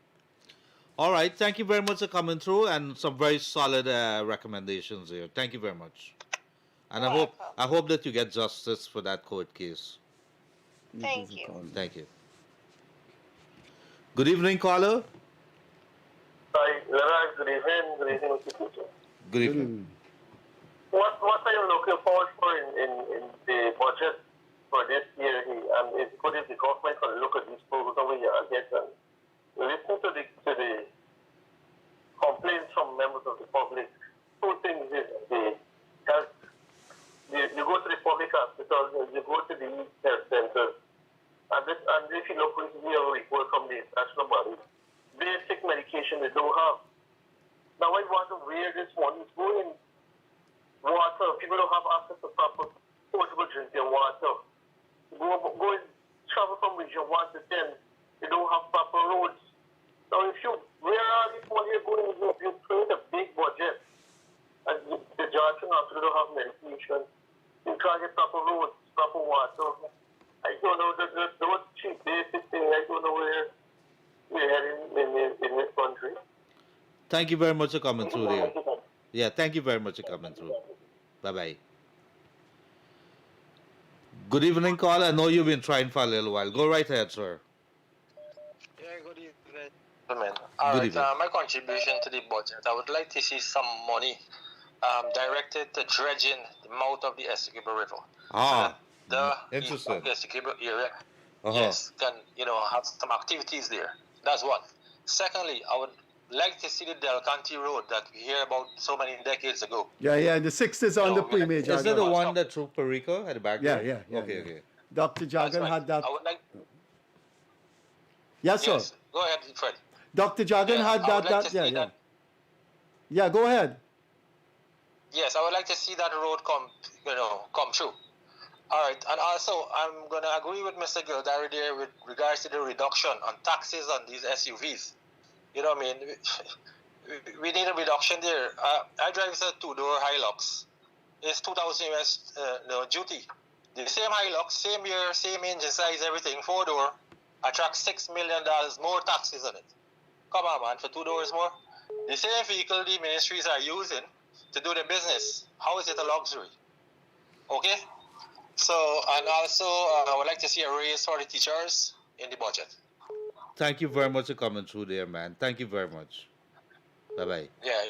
All right. Thank you very much for coming through and some very solid recommendations here. Thank you very much. And I hope that you get justice for that court case. Thank you. Thank you. Good evening, caller. Hi, good evening. Good evening, Mr. Teacher. Good evening. What are you looking forward for in the budget for this year? It's good if the government can look at these programs over here and get them. Listen to the complaints from members of the public. Two things is the health. You go to the public hospitals, you go to the health centers, and if you look recently a report from the international bodies, basic medication they don't have. Now I wonder where this one is going. Water, people don't have access to proper potable drinking water. Go and travel from region 1 to 10, they don't have proper roads. Now where are these money going? You create a big budget, and the Johnson hospital don't have medication. You can't get proper roads, proper water. I don't know, those cheap basic things, I don't know where we're heading in this country. Thank you very much for coming through there. Yeah, thank you very much for coming through. Bye-bye. Good evening, caller. I know you've been trying for a little while. Go right ahead, sir. Yeah, good evening. All right, my contribution to the budget, I would like to see some money directed to dredging the mouth of the Essequibo River. Interesting. The Essequibo area, yes, can have some activities there. That's one. Secondly, I would like to see the Del Canty Road that we hear about so many decades ago. Yeah, the 6th on the pre-major. Is that the one that through Perico at the back? Yeah. Okay. Dr. Jagan had that. I would like. Yes, sir. Go ahead, Fred. Dr. Jagan had that. Yeah, go ahead. Yes, I would like to see that road come true. All right, and also I'm going to agree with Mr. Gildarie there with regards to the reduction on taxes on these SUVs. You know what I mean? We need a reduction there. I drive a 2-door Hilux. It's 2,000 US duty. The same Hilux, same year, same engine size, everything, 4-door, attracts $6 million more taxes on it. Come on, man, for 2 doors more. The same vehicle the ministries are using to do their business. How is it a luxury? Okay? So, and also, I would like to see a raise for the teachers in the budget. Thank you very much for coming through there, man. Thank you very much. Bye-bye. Yeah.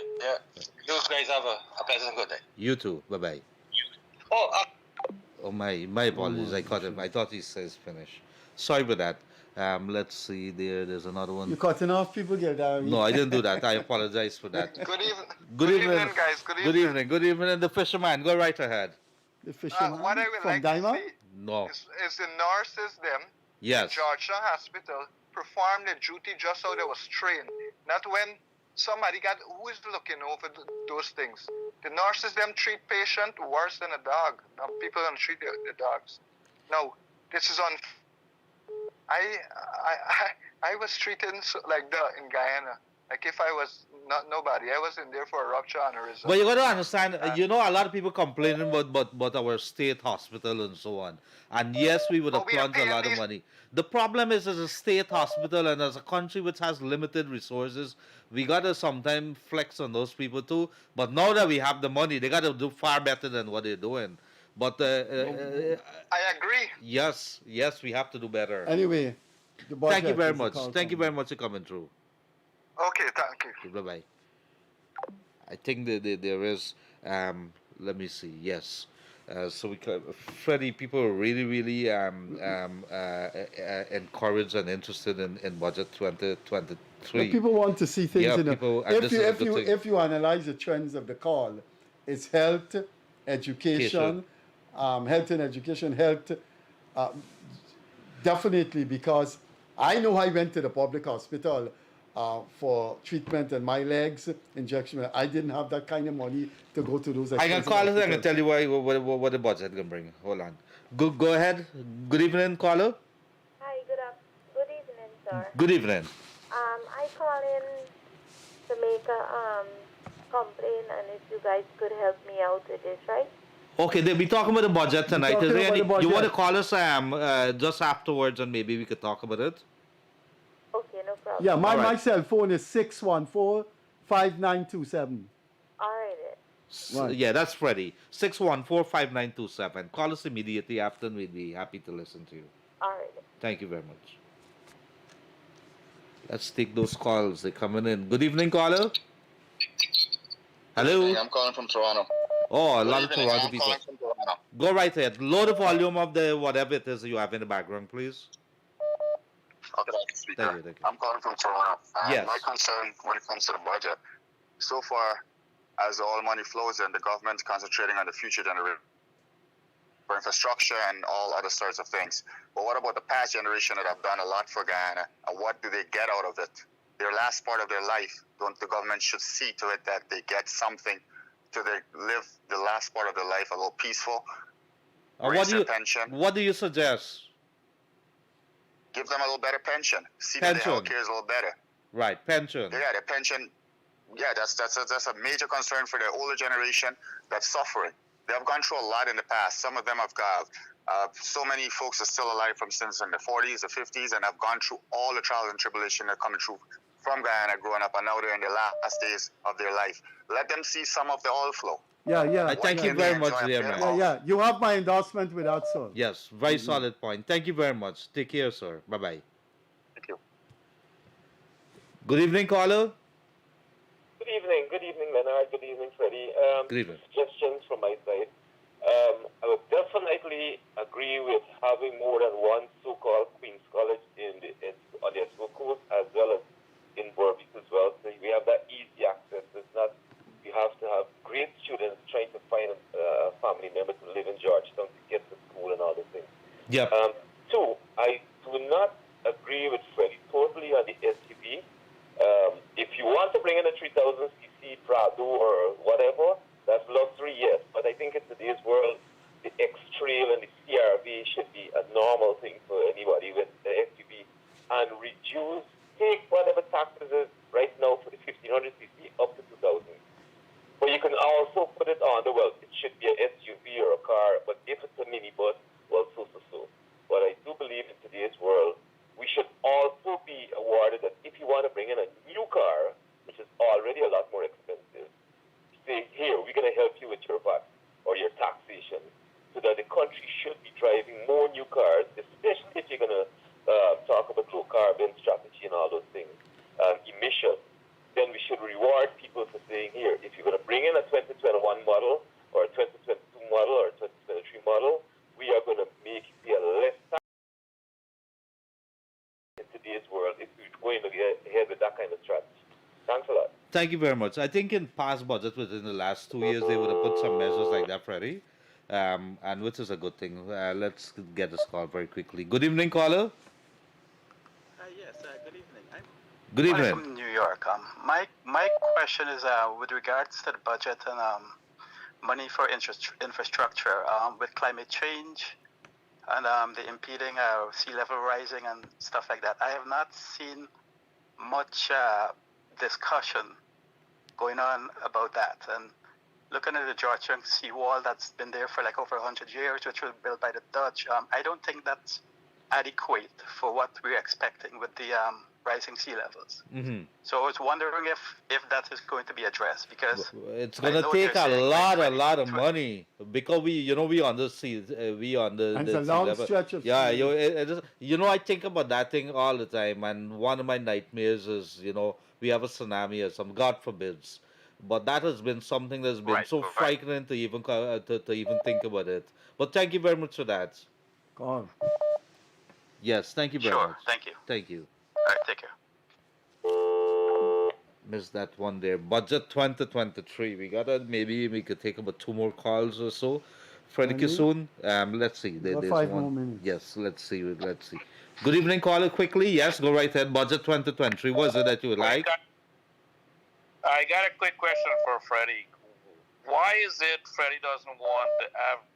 You guys have a pleasant good day. You too. Bye-bye. Oh, my apologies. I caught him. I thought he says finish. Sorry about that. Let's see there. There's another one. You cutting off people, Gildarie? No, I didn't do that. I apologize for that. Good evening. Good evening, guys. Good evening. Good evening. And the fisherman. Go right ahead. The fisherman what I would from like Daima? to see No. is the nurses, them, Yes. in Georgetown Hospital, perform their duty just how they was trained. Not when somebody who is looking over those things. The nurses, them, treat patient worse than a dog. Now, people don't treat the dogs. No, this is on. I was treated like that in Guyana. Like if I was not nobody, I wasn't there for a rupture aneurysm. But you got to understand, a lot of people complaining about our state hospital and so on. And yes, we would have plunged a lot of money. The problem is, as a state hospital and as a country which has limited resources, we got to sometimes flex on those people too. But now that we have the money, they got to do far better than what they're doing. But I agree. Yes, we have to do better. Anyway, The budget Thank you very is the much. call Thank you coming. very much for coming through. Okay, thank you. Bye bye. I think there is. Let me see. Yes. So we could, Freddie, people are really encouraged and interested in budget The 2023. people want to see things Yeah, in a, people, and if this you is a if good you thing. if you analyze the trends of the call, it's health, Education. education, health and education, health, uh, definitely, because I know I went to the public hospital for treatment and my legs injection. I didn't have that kind of money to go to those I can expensive call it and I can hospitals. tell you what the budget can bring. Hold on. Go ahead. Good evening, caller. Hi, good evening, sir. Good evening. I call in to make a complaint, and if you guys could help me out with this, right? Okay, they'll be talking about the budget We're tonight. Is talking there about any? the You want to budget. call us just afterwards, and maybe we could talk about it. Okay, no problem. Yeah, All right. my cell phone is 614-5927. All right. Right. Yeah, that's Freddie. 614-5927. Call us immediately after, and we'd be happy to listen to you. All right. Thank you very much. Let's take those calls. They're coming in. Good evening, caller. Hello. I'm calling from Toronto. Oh, a Good lot of evening. Toronto I'm people. calling from Toronto. Go right ahead. Lower the volume of the whatever it is that you have in the background, please. Okay, speaker. Thank you. Thank you. I'm calling from Toronto. Yes. My concern when it comes to the budget, so far, as all money flows in, the government's concentrating on the future generation for infrastructure and all other sorts of things. But what about the past generation that have done a lot for Guyana, and what do they get out of it? Their last part of their life, don't the government should see to it that they get something to live the last part of their life a little peaceful, raise their pension, what do you suggest? give them a little better pension, see that their Pension. health care is a little better. Right, pension. Yeah, their pension, yeah, that's a major concern for the older generation that's suffering. They have gone through a lot in the past. Some of them have got, so many folks are still alive from since in the 40s, the 50s, and have gone through all the trials and tribulation that are coming through from Guyana growing up, and now they're in the last days of their life. Let them see some of the oil flow. Yeah. I thank you yeah. very much, dear man. Yeah. You have my endorsement with that, sir. Yes, very solid point. Thank you very much. Take care, sir. Bye bye. Thank you. Good evening, caller. Good evening, Leonard. Good evening, Freddie. Good evening. Suggestions from my side. I would definitely agree with having more than one so-called Queen's College on the Esco Coast, as well as in Berbice as well. So we have that easy access. It's not we have to have great students trying to find a family member to live in Georgetown to get to school and all those things. Yeah. Two, I do not agree with Freddie totally on the SUV. If you want to bring in a 3000cc Prado or whatever, that's luxury, yes. But I think in today's world, the X-Trail and the CRV should be a normal thing for anybody with the SUV, and take whatever taxes is right now for the 1500cc up to 2000. But you can also put it on it should be an SUV or a car, but if it's a minibus, well, so. But I do believe in today's world, we should also be awarded that if you want to bring in a new car, which is already a lot more expensive, say, here, we're going to help you with your VAT or your taxation, so that the country should be driving more new cars, especially if you're going to talk about low carbon strategy and all those things, emissions. Then we should reward people for saying, here, if you're going to bring in a 2021 model or a 2022 model or a 2023 model, we are going to make you pay less tax in today's world if we're going to get ahead with that kind of strategy. Thanks a lot. Thank you very much. I think in past budgets within the last 2 years, they would have put some measures like that, Freddie, and which is a good thing. Let's get this call very quickly. Good evening, caller. Yes, good evening. Good evening. I'm from New York. My question is with regards to the budget and money for infrastructure with climate change and the impeding sea level rising and stuff like that. I have not seen much discussion going on about that. And looking at the Georgian seawall that's been there for like over 100 years, which was built by the Dutch, I don't think that's adequate for what we're expecting with the rising sea levels. Mm-hmm. So I was wondering if that is going to be addressed, because It's I gonna know take they're a saying by lot of money because we on the sea, we on And it's the a sea long level. stretch of Yeah, sea. I think about that thing all the time, and one of my nightmares is we have a tsunami or some, God forbids. But that has been something that's been Right, so right. frightening to even to even think about it. But thank you very much for that. God. Yes, thank you very Sure. much. Thank you. Thank you. All right. Take care. Missed that one there. Budget 2023. Maybe we could take about two more calls or so. Freddie Any? Kissoon. Let's see. We got There's 5 more one. minutes. Yes, let's see. Let's see. Good evening, caller. Quickly. Yes, go right ahead. Budget 2023. What is it that you would like? I got a quick question for Freddie. Why is it Freddie doesn't want the average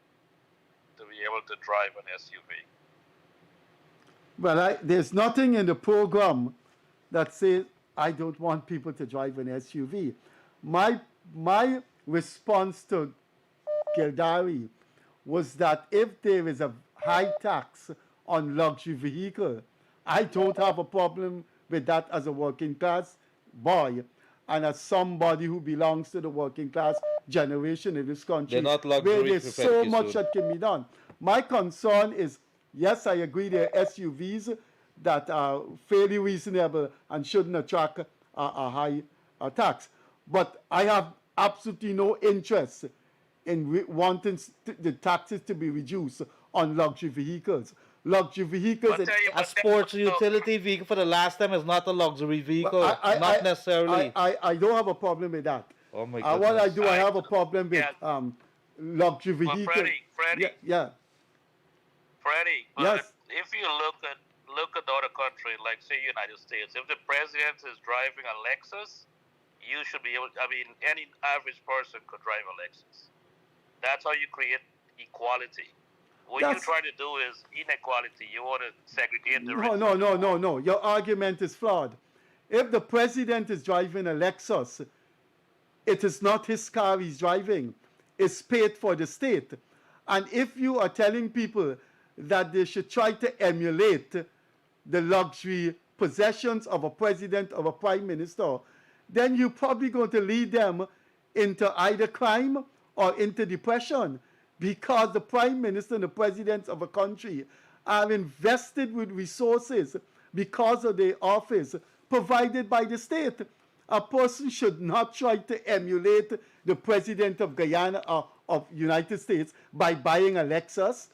to be able to drive an SUV? Well, there's nothing in the program that says I don't want people to drive an SUV. My response to Gildarie was that if there is a high tax on luxury vehicle, I don't have a problem with that as a working class boy and as somebody who belongs to the working class generation in this country, They're not where luxury, there's so Freddie much Kissoon. that can be done. My concern is, yes, I agree there are SUVs that are fairly reasonable and shouldn't attract a high tax. But I have absolutely no interest in wanting the taxes to be reduced on luxury vehicles. Luxury vehicles. A sports utility vehicle for the last time is not a luxury vehicle. Not necessarily. I don't have a problem with that. Oh my What I goodness. do, I have a problem with luxury But vehicles. Freddie, Yeah. Freddie, but Yes. if you look at other country, like say United States, if the president is driving a Lexus, you should be able. Any average person could drive a Lexus. That's how you create equality. What you try to do is inequality. You want to segregate the rich. No. Your argument is flawed. If the president is driving a Lexus, it is not his car he's driving. It's paid for the state. And if you are telling people that they should try to emulate the luxury possessions of a president or a prime minister, then you're probably going to lead them into either crime or into depression, because the prime minister and the presidents of a country are invested with resources because of their office provided by the state. A person should not try to emulate the president of Guyana or of United States by buying a Lexus.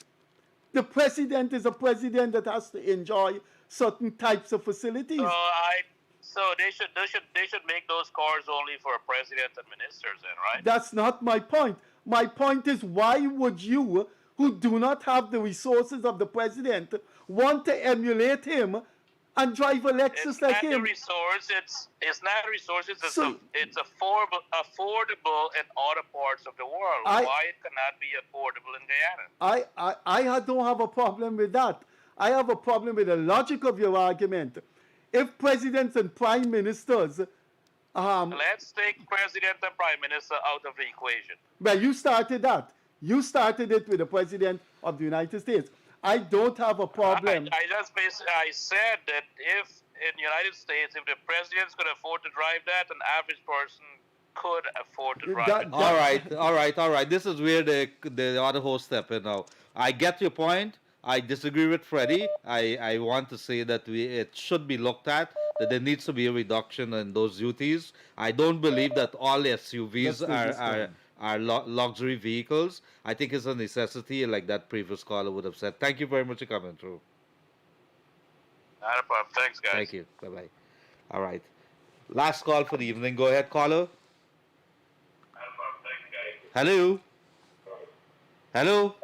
The president is a president that has to enjoy certain types of facilities. So they should make those cars only for president and ministers, then, right? That's not my point. My point is, why would you, who do not have the resources of the president, want to emulate him and drive a Lexus like him? It's not a resource. It's affordable in other parts of the world. Why it cannot be affordable in Guyana? I don't have a problem with that. I have a problem with the logic of your argument. If presidents and prime ministers... Let's take president and prime minister out of the equation. Well, you started that. You started it with the president of the United States. I don't have a problem. I said that if in the United States, if the presidents could afford to drive that, an average person could afford to drive it. All right. This is where the other host step in now. I get your point. I disagree with Freddie. I want to say that it should be looked at, that there needs to be a reduction in those duties. I don't believe that all SUVs are luxury vehicles. I think it's a necessity, like that previous caller would have said. Thank you very much for coming through. Not a problem. Thanks, guys. Thank you. Bye-bye. All right. Last call for the evening. Go ahead, caller. Hello? Hello?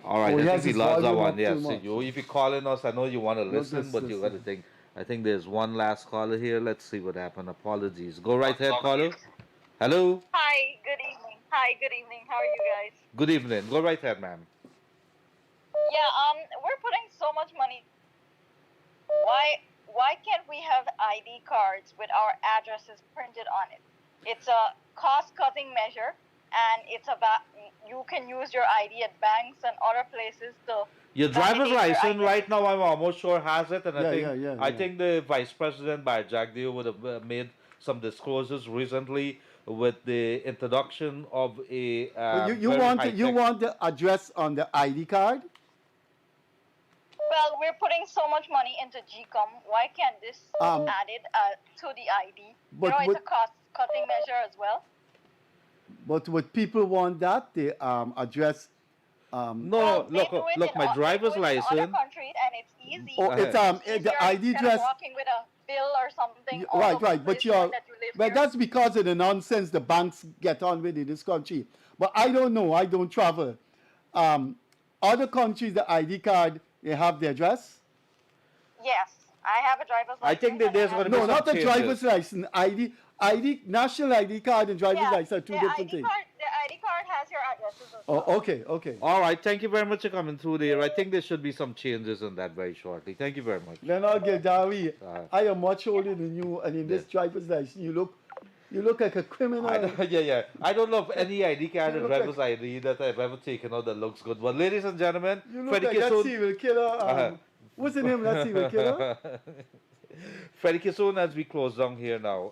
All right, I think we lost that one. Yes, if you're calling us, I know you want to listen, but you got to think. I think there's one last caller here. Let's see what happened. Apologies. Go right ahead, caller. Hello? Hi, good evening. How are you guys? Good evening. Go right ahead, ma'am. Yeah, we're putting so much money. Why can't we have ID cards with our addresses printed on it? It's a cost-cutting measure. and you can use your ID at banks and other places to Your driver's validate your license right identity. now, I'm almost sure has it, and Yeah, yeah, yeah, I yeah. think the Vice President by Jagdeo would have made some disclosures recently with the introduction of a But you very want high you tech. want the address on the ID card? Well, we're putting so much money into GCOM. Why can't this be Um, added to the ID? but It's would a cost-cutting measure as well. but would people want that the address? No, look, my driver's They do it in other license. countries, and it's easy. Oh, it's It's the easier ID instead of address. walking with a bill or something all Right, over right. the But place, you're, knowing that you live but here. that's because of the nonsense the banks get on with in this country. But I don't know. I don't travel. Other countries, the ID card, they have the address. Yes, I have a driver's I license. think that there's going to be No, some not the changes. driver's license. National ID card and driver's license are two different things. The ID card has your addresses as Oh, well. okay, okay. All right, thank you very much for coming through there. I think there should be some changes in that very shortly. Thank you very much. Leonard Gildarie, I am much older than you, and in this driver's license, you look like a criminal. Yeah. I don't know of any ID card You or look like- driver's ID that I've ever taken out that looks good. But ladies and gentlemen, You look Freddie like that Kissoon. serial killer. What's the name of that serial killer? Freddie Kissoon, as we close down here now,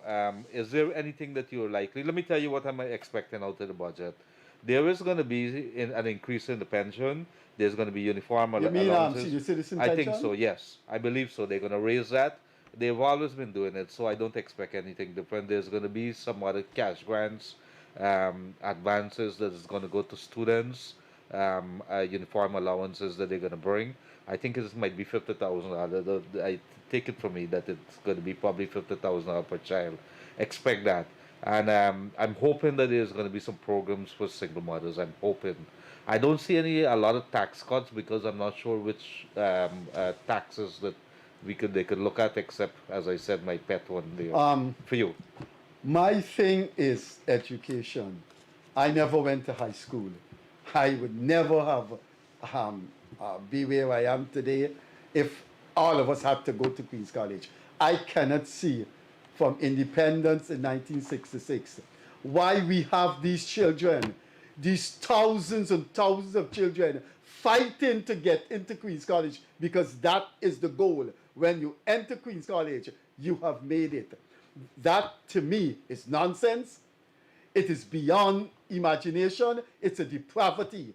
is there anything that you're likely? Let me tell you what I'm expecting out of the budget. There is going to be an increase in the pension. There's going to be uniform You mean allowances. senior citizen I think pension? so. Yes, I believe so. They're going to raise that. They've always been doing it, so I don't expect anything different. There's going to be some other cash grants, advances that is going to go to students, uniform allowances that they're going to bring. I think it might be 50,000. I take it from me that it's going to be probably 50,000 per child. Expect that, and I'm hoping that there's going to be some programs for single mothers. I'm hoping. I don't see a lot of tax cuts because I'm not sure which taxes that they could look at, except as I said, my pet one there for you. My thing is education. I never went to high school. I would never have be where I am today if all of us had to go to Queen's College. I cannot see from independence in 1966 why we have these children, these thousands and thousands of children fighting to get into Queen's College, because that is the goal. When you enter Queen's College, you have made it. That to me is nonsense. It is beyond imagination. It's a depravity.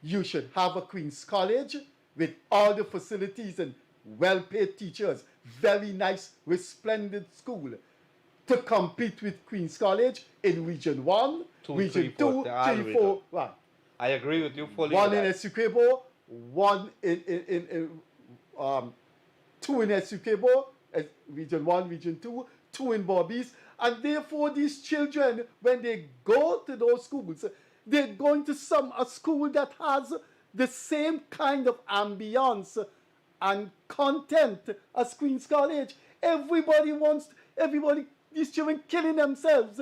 You should have a Queen's College with all the facilities and well-paid teachers, very nice, resplendent school, to compete with Queen's College in Region 1, Region 2, 3, 4, 1. I agree with you fully. One with in that. Essequibo, one two in Essequibo, Region 1, Region 2, two in Bobbies. And therefore, these children, when they go to those schools, they're going to a school that has the same kind of ambience and content as Queen's College. These children killing themselves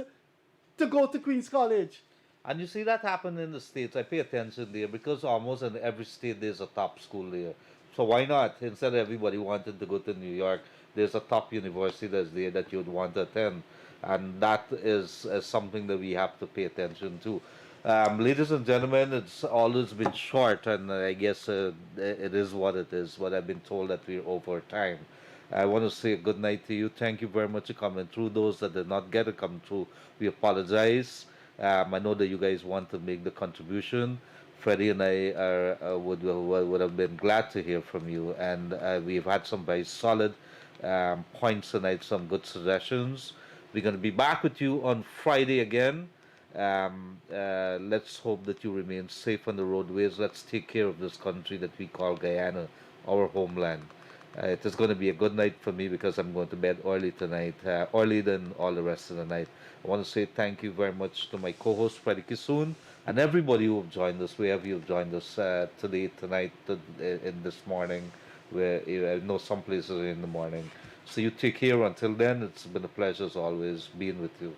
to go to Queen's College. And you see that happen in the States. I pay attention there because almost in every state there's a top school there. So why not? Instead of everybody wanting to go to New York, there's a top university that's there that you'd want to attend. And that is something that we have to pay attention to. Ladies and gentlemen, it's always been short, and I guess it is what it is. But I've been told that we're over time. I want to say good night to you. Thank you very much for coming through. Those that did not get to come through, we apologize. I know that you guys want to make the contribution. Freddie and I would have been glad to hear from you, and we've had some very solid points tonight, some good suggestions. We're going to be back with you on Friday again. Let's hope that you remain safe on the roadways. Let's take care of this country that we call Guyana, our homeland. It is going to be a good night for me because I'm going to bed early tonight, early than all the rest of the night. I want to say thank you very much to my co-host Freddie Kissoon and everybody who have joined us, wherever you've joined us today, tonight, in this morning, where I know some places are in the morning. So you take care. Until then, it's been a pleasure as always being with you.